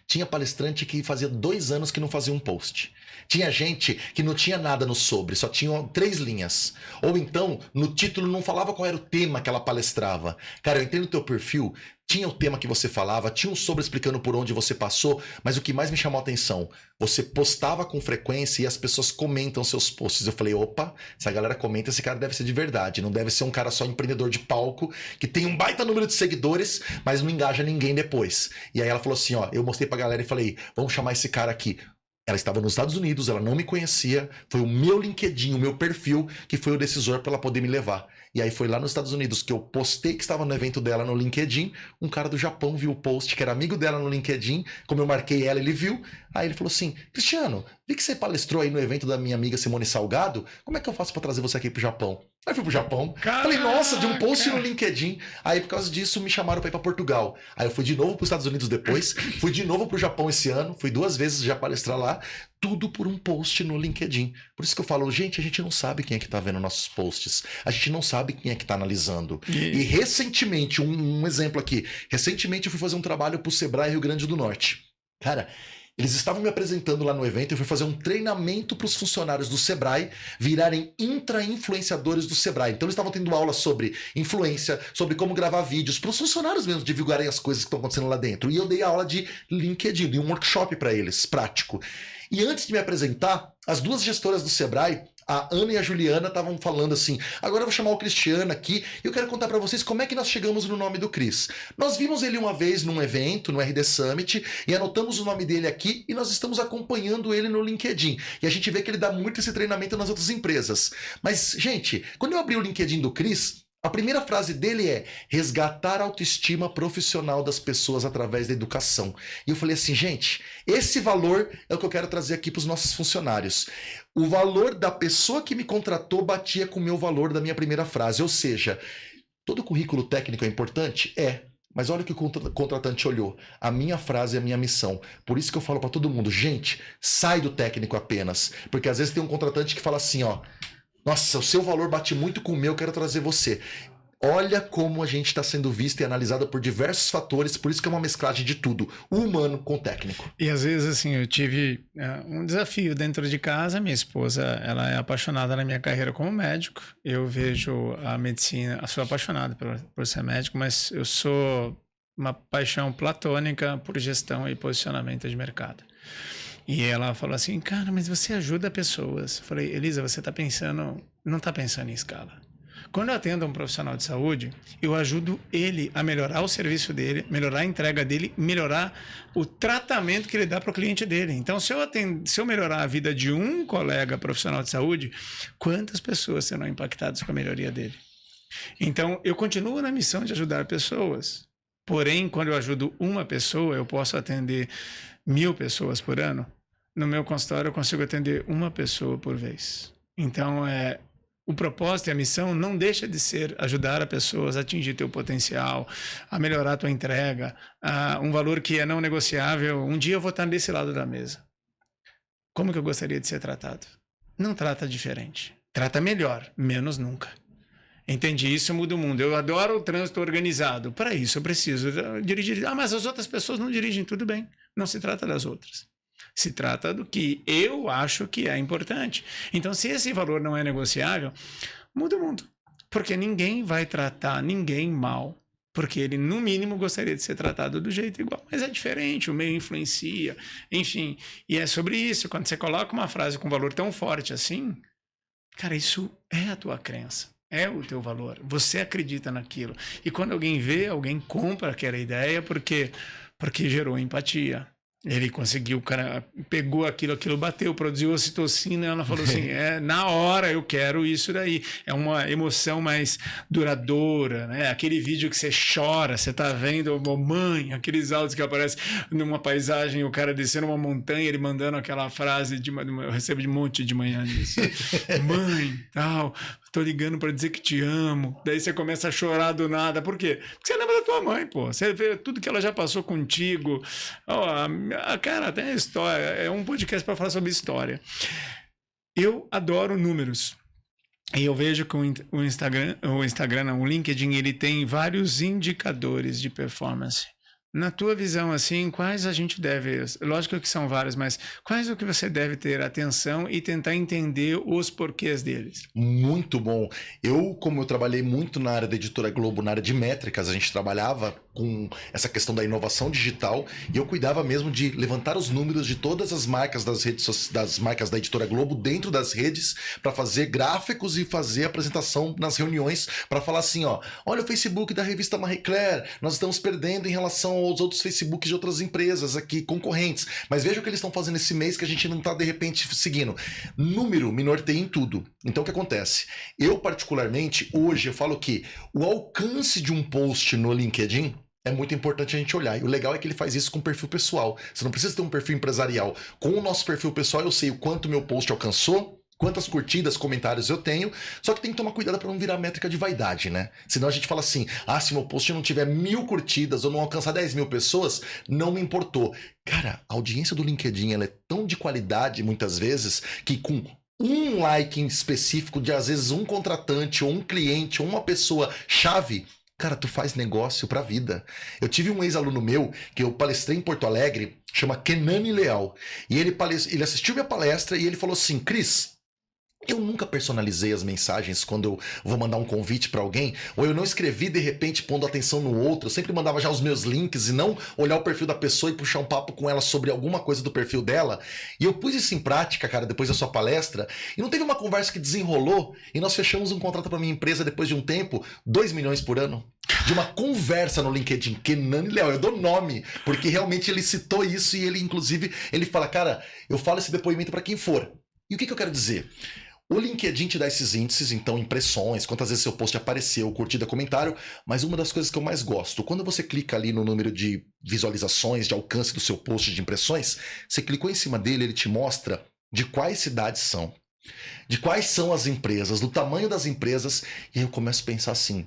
Tinha palestrante que fazia 2 anos que não fazia um post. Tinha gente que não tinha nada no sobre, só tinha 3 linhas. Ou então, no título não falava qual era o tema que ela palestrava. Cara, eu entrei no teu perfil, tinha o tema que você falava, tinha um sobre explicando por onde você passou, mas o que mais me chamou a atenção, você postava com frequência e as pessoas comentam seus posts. Eu falei, opa, se a galera comenta, esse cara deve ser de verdade, não deve ser um cara só empreendedor de palco, que tem um baita número de seguidores, mas não engaja ninguém depois. E aí ela falou assim, ó, eu mostrei pra galera e falei, vamos chamar esse cara aqui. Ela estava nos Estados Unidos, ela não me conhecia, foi o meu LinkedIn, o meu perfil, que foi o decisor para ela poder me levar. E aí foi lá nos Estados Unidos que eu postei que estava no evento dela no LinkedIn. Um cara do Japão viu o post, que era amigo dela no LinkedIn. Como eu marquei ela, ele viu. Aí ele falou assim: Cristiano, vi que você palestrou aí no evento da minha amiga Simone Salgado. Como é que eu faço para trazer você aqui pro Japão? Aí eu fui pro Japão. Caraca. Falei, nossa, de um post no LinkedIn. Aí por causa disso me chamaram para ir para Portugal. Aí eu fui de novo para os Estados Unidos depois. Fui de novo pro Japão esse ano. Fui 2 vezes já palestrar lá. Tudo por um post no LinkedIn. Por isso que eu falo, gente, a gente não sabe quem é que tá vendo nossos posts. A gente não sabe quem é que tá analisando. E recentemente, um exemplo aqui. Recentemente eu fui fazer um trabalho pro Sebrae Rio Grande do Norte. Cara, eles estavam me apresentando lá no evento, eu fui fazer um treinamento para os funcionários do Sebrae virarem intra-influenciadores do Sebrae. Então eles estavam tendo aula sobre influência, sobre como gravar vídeos, para os funcionários mesmo divulgarem as coisas que estão acontecendo lá dentro. E eu dei aula de LinkedIn, de um workshop para eles, prático. E antes de me apresentar, as 2 gestoras do Sebrae, a Ana e a Juliana, estavam falando assim: agora eu vou chamar o Cristiano aqui e eu quero contar para vocês como é que nós chegamos no nome do Cris. Nós vimos ele uma vez num evento, no RD Summit, e anotamos o nome dele aqui e nós estamos acompanhando ele no LinkedIn. E a gente vê que ele dá muito esse treinamento nas outras empresas. Mas, gente, quando eu abri o LinkedIn do Cris, a primeira frase dele é resgatar a autoestima profissional das pessoas através da educação. E eu falei assim, gente, esse valor é o que eu quero trazer aqui para os nossos funcionários. O valor da pessoa que me contratou batia com o meu valor da minha primeira frase. Ou seja, todo currículo técnico é importante? É. Mas olha o que o contratante olhou. A minha frase é a minha missão. Por isso que eu falo para todo mundo, gente, sai do técnico apenas. Porque às vezes tem um contratante que fala assim, ó, nossa, o seu valor bate muito com o meu, quero trazer você. Olha como a gente está sendo visto e analisado por diversos fatores, por isso que é uma mesclagem de tudo, o humano com o técnico. E às vezes, assim, eu tive um desafio dentro de casa. Minha esposa, ela é apaixonada na minha carreira como médico. Eu vejo a medicina, sou apaixonado por ser médico, mas eu sou uma paixão platônica por gestão e posicionamento de mercado. E ela falou assim, cara, mas você ajuda pessoas. Eu falei, Elisa, você não está pensando em escala. Quando eu atendo um profissional de saúde, eu ajudo ele a melhorar o serviço dele, melhorar a entrega dele, melhorar o tratamento que ele dá para o cliente dele. Então, se eu melhorar a vida de um colega profissional de saúde, quantas pessoas serão impactadas com a melhoria dele? Então, eu continuo na missão de ajudar pessoas. Porém, quando eu ajudo uma pessoa, eu posso atender 1000 pessoas por ano. No meu consultório, eu consigo atender uma pessoa por vez. Então, o propósito e a missão não deixa de ser ajudar as pessoas a atingir teu potencial, a melhorar a tua entrega, um valor que é não negociável. Um dia eu vou estar desse lado da mesa. Como que eu gostaria de ser tratado? Não trata diferente. Trata melhor, menos nunca. Entendi, isso muda o mundo. Eu adoro o trânsito organizado. Para isso eu preciso dirigir. Mas as outras pessoas não dirigem, tudo bem. Não se trata das outras. Se trata do que eu acho que é importante. Então, se esse valor não é negociável, muda o mundo. Porque ninguém vai tratar ninguém mal. Porque ele, no mínimo, gostaria de ser tratado do jeito igual. Mas é diferente, o meio influencia. Enfim, e é sobre isso. Quando você coloca uma frase com valor tão forte assim, cara, isso é a tua crença. É o teu valor. Você acredita naquilo. E quando alguém vê, alguém compra aquela ideia porque gerou empatia. Ele conseguiu, o cara pegou aquilo bateu, produziu ocitocina, ela falou assim, na hora eu quero isso daí. É uma emoção mais duradoura, né? Aquele vídeo que você chora, você tá vendo, mãe, aqueles áudios que aparecem numa paisagem, o cara descendo uma montanha, ele mandando aquela frase, eu recebo de monte de manhã isso. Mãe, tal, tô ligando para dizer que te amo. Daí você começa a chorar do nada. Por quê? Porque você lembra da tua mãe, pô. Você vê tudo que ela já passou contigo. Cara, tem história. É um podcast para falar sobre história. Eu adoro números. E eu vejo que o LinkedIn, ele tem vários indicadores de performance. Na tua visão, assim, quais a gente deve... Lógico que são vários, mas quais o que você deve ter atenção e tentar entender os porquês deles? Muito bom. Como eu trabalhei muito na área da Editora Globo, na área de métricas, a gente trabalhava com essa questão da inovação digital e eu cuidava mesmo de levantar os números de todas as marcas das marcas da Editora Globo dentro das redes para fazer gráficos e fazer apresentação nas reuniões para falar assim, ó, olha o Facebook da revista Marie Claire, nós estamos perdendo em relação aos outros Facebooks de outras empresas aqui, concorrentes, mas veja o que eles estão fazendo esse mês que a gente não está de repente seguindo. Número me norteia em tudo. Então o que acontece? Eu particularmente, hoje eu falo que o alcance de um post no LinkedIn é muito importante a gente olhar. E o legal é que ele faz isso com perfil pessoal. Você não precisa ter um perfil empresarial. Com o nosso perfil pessoal eu sei o quanto meu post alcançou, quantas curtidas, comentários eu tenho, só que tem que tomar cuidado para não virar métrica de vaidade, né? Senão a gente fala assim, se meu post não tiver 1000 curtidas ou não alcançar 10.000 pessoas, não me importou. Cara, a audiência do LinkedIn ela é tão de qualidade muitas vezes que com um like em específico de às vezes um contratante ou um cliente ou uma pessoa chave, cara, tu faz negócio pra vida. Eu tive um ex-aluno meu que eu palestrei em Porto Alegre, chama Kenani Leal, e ele assistiu minha palestra e ele falou assim, Cris, eu nunca personalizei as mensagens quando eu vou mandar um convite para alguém, ou eu não escrevi de repente pondo atenção no outro, eu sempre mandava já os meus links e não olhar o perfil da pessoa e puxar um papo com ela sobre alguma coisa do perfil dela. E eu pus isso em prática, cara, depois da sua palestra, e não teve uma conversa que desenrolou e nós fechamos um contrato para minha empresa depois de um tempo, 2 milhões por ano. De uma conversa no LinkedIn, Kenani Leal, eu dou nome, porque realmente ele citou isso e ele, inclusive, ele fala, cara, eu falo esse depoimento para quem for. E o que eu quero dizer? O LinkedIn te dá esses índices, então impressões, quantas vezes seu post apareceu, curtida, comentário, mas uma das coisas que eu mais gosto, quando você clica ali no número de visualizações, de alcance do seu post de impressões, você clicou em cima dele, ele te mostra de quais cidades são, de quais são as empresas, do tamanho das empresas, e aí eu começo a pensar assim,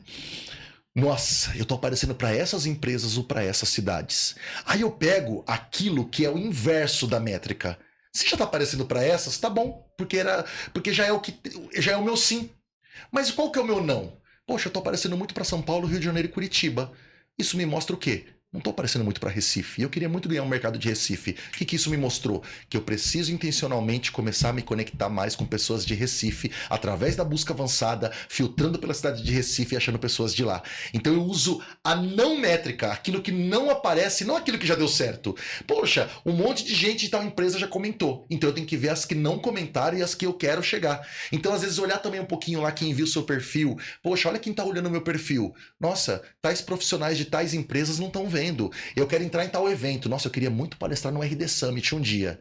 nossa, eu tô aparecendo para essas empresas ou para essas cidades. Aí eu pego aquilo que é o inverso da métrica. Se já tá aparecendo para essas, tá bom, porque já é o meu sim. Mas qual que é o meu não? Poxa, eu tô aparecendo muito para São Paulo, Rio de Janeiro e Curitiba. Isso me mostra o quê? Não tô aparecendo muito para Recife. E eu queria muito ganhar um mercado de Recife. O que isso me mostrou? Que eu preciso intencionalmente começar a me conectar mais com pessoas de Recife, através da busca avançada, filtrando pela cidade de Recife e achando pessoas de lá. Então eu uso a não métrica, aquilo que não aparece, não aquilo que já deu certo. Poxa, um monte de gente de tal empresa já comentou. Então eu tenho que ver as que não comentaram e as que eu quero chegar. Então às vezes olhar também um pouquinho lá quem viu o seu perfil. Poxa, olha quem tá olhando o meu perfil. Nossa, tais profissionais de tais empresas não estão vendo. Eu quero entrar em tal evento. Nossa, eu queria muito palestrar no RD Summit um dia.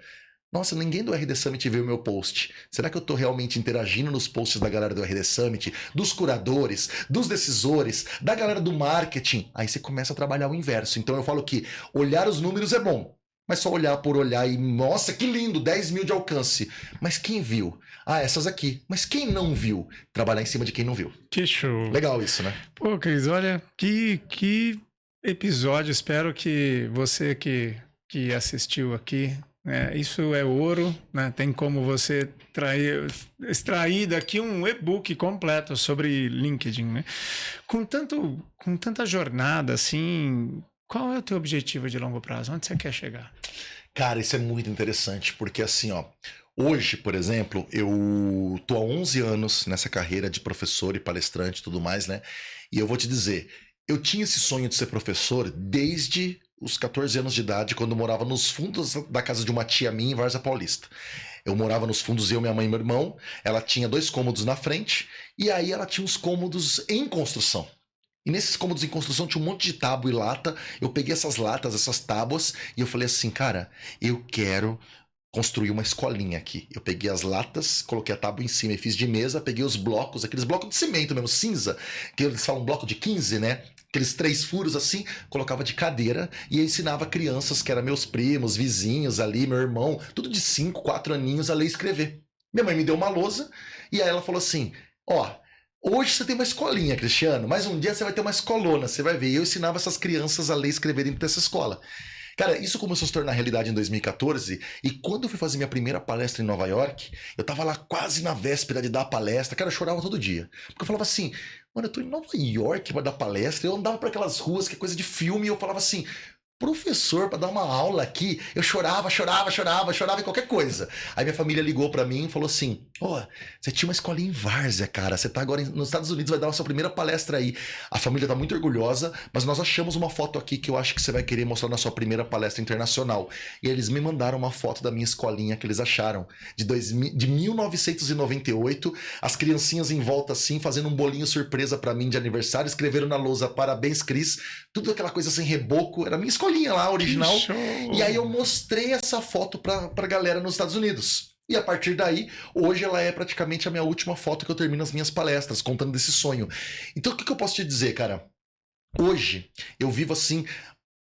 Nossa, ninguém do RD Summit viu o meu post. Será que eu estou realmente interagindo nos posts da galera do RD Summit, dos curadores, dos decisores, da galera do marketing? Aí você começa a trabalhar o inverso. Então eu falo que olhar os números é bom, mas só olhar por olhar e, nossa, que lindo, 10.000 de alcance. Mas quem viu? Essas aqui. Mas quem não viu? Trabalhar em cima de quem não viu. Que show. Legal isso, né? Pô, Cris, olha, que episódio. Espero que você que assistiu aqui, né, isso é ouro, né? Tem como você extrair daqui um e-book completo sobre LinkedIn, né? Com tanta jornada assim, qual é o teu objetivo de longo prazo? Onde você quer chegar? Cara, isso é muito interessante, porque assim, ó, hoje, por exemplo, eu tô há 11 anos nessa carreira de professor e palestrante e tudo mais, né? E eu vou te dizer, eu tinha esse sonho de ser professor desde os 14 anos de idade, quando eu morava nos fundos da casa de uma tia minha em Várzea Paulista. Eu morava nos fundos, eu, minha mãe e meu irmão. Ela tinha 2 cômodos na frente, e aí ela tinha uns cômodos em construção. E nesses cômodos em construção tinha um monte de tábua e lata. Eu peguei essas latas, essas tábuas, e eu falei assim, cara, eu quero construir uma escolinha aqui. Eu peguei as latas, coloquei a tábua em cima e fiz de mesa, peguei os blocos, aqueles blocos de cimento mesmo, cinza, que eles falam bloco de 15, né? Aqueles 3 furos assim, colocava de cadeira e eu ensinava crianças que eram meus primos, vizinhos ali, meu irmão, tudo de 5, 4 aninhos a ler e escrever. Minha mãe me deu uma lousa e aí ela falou assim, ó, hoje você tem uma escolinha, Cristiano, mas um dia você vai ter uma escolona, você vai ver. E eu ensinava essas crianças a ler e escrever dentro dessa escola. Cara, isso começou a se tornar realidade em 2014, e quando eu fui fazer minha primeira palestra em Nova York, eu tava lá quase na véspera de dar a palestra, cara, eu chorava todo dia. Porque eu falava assim, mano, eu tô em Nova York pra dar palestra, eu andava por aquelas ruas que é coisa de filme, e eu falava assim, professor para dar uma aula aqui. Eu chorava em qualquer coisa. Aí minha família ligou para mim e falou assim: você tinha uma escolinha em Várzea, cara. Você tá agora nos Estados Unidos, vai dar a sua primeira palestra aí. A família tá muito orgulhosa, mas nós achamos uma foto aqui que eu acho que você vai querer mostrar na sua primeira palestra internacional. E eles me mandaram uma foto da minha escolinha que eles acharam, de 1998. As criancinhas em volta assim, fazendo um bolinho surpresa para mim de aniversário. Escreveram na lousa: parabéns, Cris. Tudo aquela coisa sem reboco. Era a minha escolinha lá, original. E aí eu mostrei essa foto pra galera nos Estados Unidos. E a partir daí, hoje ela é praticamente a minha última foto que eu termino as minhas palestras, contando desse sonho. Então o que eu posso te dizer, cara? Hoje eu vivo assim,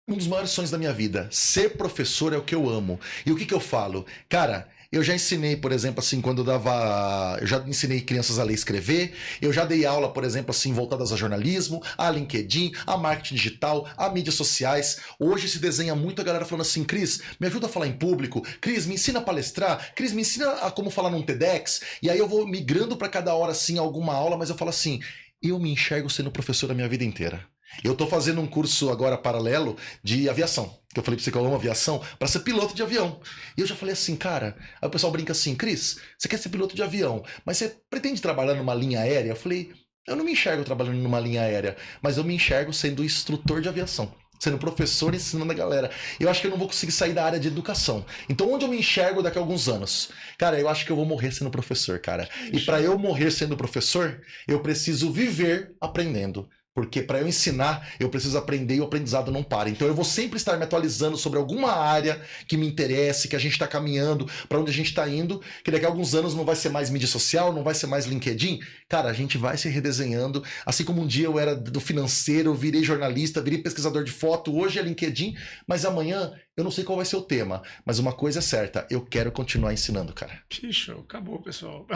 um dos maiores sonhos da minha vida. Ser professor é o que eu amo. E o que eu falo? Cara, eu já ensinei, por exemplo, assim, quando eu dava... Eu já ensinei crianças a ler e escrever. Eu já dei aula, por exemplo, assim, voltadas a jornalismo, a LinkedIn, a marketing digital, a mídias sociais. Hoje se desenha muito a galera falando assim: Cris, me ajuda a falar em público. Cris, me ensina a palestrar. Cris, me ensina a como falar num TEDx. E aí eu vou migrando para cada hora, assim, alguma aula, mas eu falo assim: eu me enxergo sendo professor a minha vida inteira. Eu tô fazendo um curso agora paralelo de aviação, que eu falei pra você que eu amo aviação, para ser piloto de avião. E eu já falei assim, cara, aí o pessoal brinca assim: Cris, você quer ser piloto de avião, mas você pretende trabalhar numa linha aérea? Eu falei: eu não me enxergo trabalhando numa linha aérea, mas eu me enxergo sendo instrutor de aviação, sendo professor, ensinando a galera. Eu acho que eu não vou conseguir sair da área de educação. Então onde eu me enxergo daqui a alguns anos? Cara, eu acho que eu vou morrer sendo professor, cara. E para eu morrer sendo professor, eu preciso viver aprendendo. Porque para eu ensinar, eu preciso aprender e o aprendizado não para. Então eu vou sempre estar me atualizando sobre alguma área que me interesse, que a gente está caminhando, para onde a gente está indo, que daqui a alguns anos não vai ser mais mídia social, não vai ser mais LinkedIn. Cara, a gente vai se redesenhando. Assim como um dia eu era do financeiro, eu virei jornalista, virei pesquisador de foto, hoje é LinkedIn, mas amanhã eu não sei qual vai ser o tema. Mas uma coisa é certa: eu quero continuar ensinando, cara. Que show, acabou, pessoal.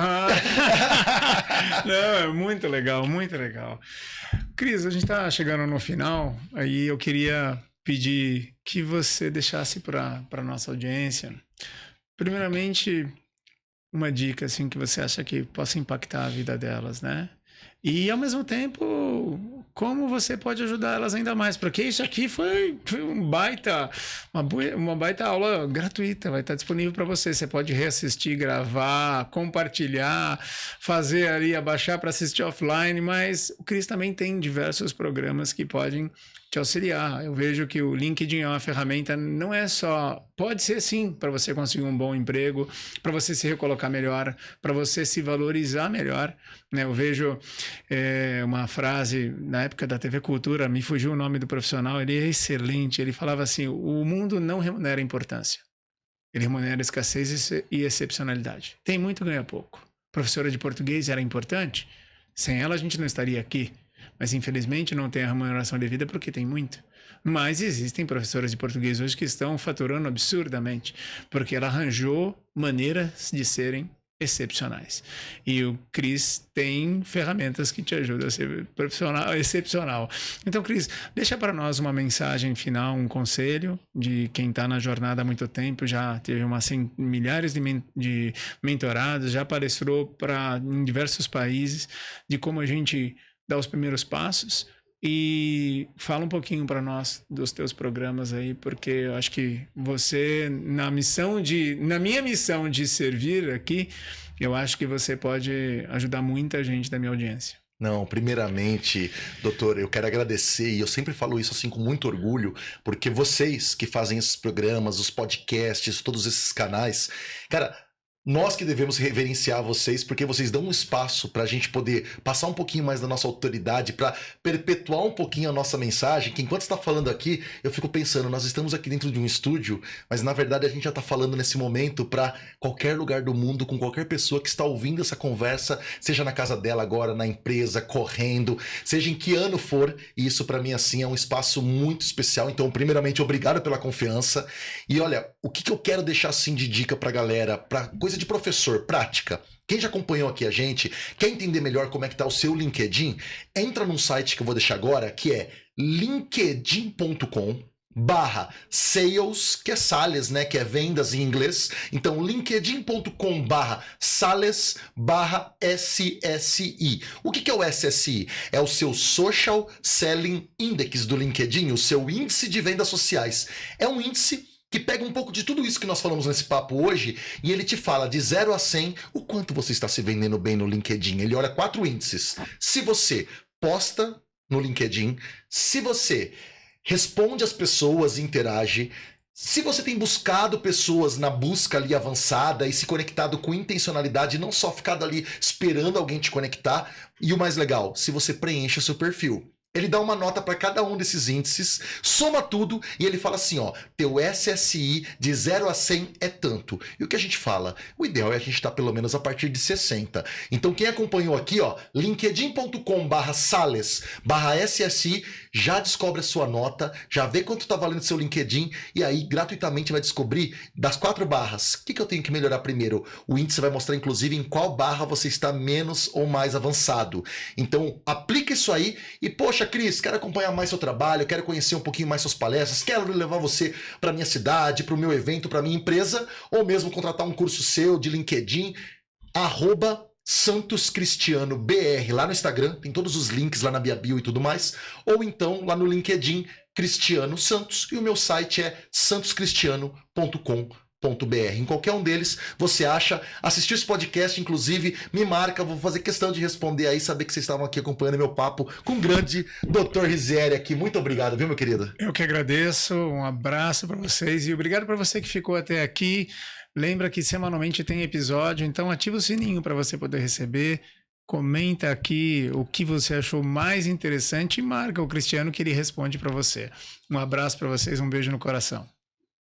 Não, é muito legal, muito legal. Cris, a gente está chegando no final, aí eu queria pedir que você deixasse para a nossa audiência, primeiramente, uma dica assim que você acha que possa impactar a vida delas, né? E ao mesmo tempo, como você pode ajudar elas ainda mais, porque isso aqui foi uma baita aula gratuita, vai estar disponível para você. Você pode reassistir, gravar, compartilhar, fazer ali, abaixar para assistir offline, mas o Cris também tem diversos programas que podem te auxiliar. Eu vejo que o LinkedIn é uma ferramenta, não é só... Pode ser sim, para você conseguir um bom emprego, para você se recolocar melhor, para você se valorizar melhor, né? Eu vejo uma frase na época da TV Cultura, me fugiu o nome do profissional, ele é excelente, ele falava assim: o mundo não remunera importância, ele remunera escassez e excepcionalidade. Tem muito, ganha pouco. Professora de português era importante? Sem ela a gente não estaria aqui. Mas infelizmente não tem a remuneração devida porque tem muito. Mas existem professoras de português hoje que estão faturando absurdamente, porque ela arranjou maneiras de serem excepcionais. E o Cris tem ferramentas que te ajudam a ser profissional excepcional. Então, Cris, deixa para nós uma mensagem final, um conselho de quem está na jornada há muito tempo, já teve milhares de mentorados, já palestrou em diversos países, de como a gente dá os primeiros passos. E fala um pouquinho para nós dos teus programas aí, porque eu acho que você, na minha missão de servir aqui, eu acho que você pode ajudar muita gente da minha audiência. Não, primeiramente, doutor, eu quero agradecer, e eu sempre falo isso assim com muito orgulho, porque vocês que fazem esses programas, os podcasts, todos esses canais, cara, nós que devemos reverenciar vocês, porque vocês dão um espaço para a gente poder passar um pouquinho mais da nossa autoridade, para perpetuar um pouquinho a nossa mensagem, que enquanto está falando aqui, eu fico pensando, nós estamos aqui dentro de um estúdio, mas na verdade a gente já está falando nesse momento para qualquer lugar do mundo, com qualquer pessoa que está ouvindo essa conversa, seja na casa dela agora, na empresa, correndo, seja em que ano for, e isso para mim assim é um espaço muito especial. Então, primeiramente, obrigado pela confiança. E olha, o que eu quero deixar assim de dica para a galera, para coisa de professor, prática. Quem já acompanhou aqui a gente, quer entender melhor como é que tá o seu LinkedIn, entra num site que eu vou deixar agora, que é linkedin.com. linkedin.com/sales, que é sales, né? Que é vendas em inglês. Então, linkedin.com/sales/SSI. O que é o SSI? É o seu Social Selling Index do LinkedIn, o seu índice de vendas sociais. É um índice que pega um pouco de tudo isso que nós falamos nesse papo hoje e ele te fala de 0 a 100 o quanto você está se vendendo bem no LinkedIn. Ele olha 4 índices. Se você posta no LinkedIn, se você responde às pessoas e interage, se você tem buscado pessoas na busca ali avançada e se conectado com intencionalidade, não só ficado ali esperando alguém te conectar, e o mais legal, se você preenche o seu perfil. Ele dá uma nota para cada um desses índices, soma tudo e ele fala assim, ó, teu SSI de 0 a 100 é tanto. E o que a gente fala? O ideal é a gente estar pelo menos a partir de 60. Então quem acompanhou aqui, ó, linkedin.com/sales/SSI, já descobre a sua nota, já vê quanto tá valendo seu LinkedIn e aí gratuitamente vai descobrir das 4 barras. O que eu tenho que melhorar primeiro? O índice vai mostrar inclusive em qual barra você está menos ou mais avançado. Então aplica isso aí e poxa, Cris, quero acompanhar mais seu trabalho, quero conhecer um pouquinho mais suas palestras, quero levar você para minha cidade, para o meu evento, para minha empresa, ou mesmo contratar um curso seu de LinkedIn, @SantosCristianoBR lá no Instagram, tem todos os links lá na minha bio e tudo mais, ou então lá no LinkedIn Cristiano Santos, e o meu site é santoscristiano.com.br. Em qualquer um deles você acha, assistiu esse podcast, inclusive me marca, vou fazer questão de responder aí, saber que vocês estavam aqui acompanhando meu papo com o grande Dr. Rizieri aqui. Muito obrigado, viu, meu querido? Eu que agradeço, um abraço para vocês e obrigado para você que ficou até aqui. Lembra que semanalmente tem episódio, então ativa o sininho para você poder receber. Comenta aqui o que você achou mais interessante e marca o Cristiano que ele responde para você. Um abraço para vocês, um beijo no coração.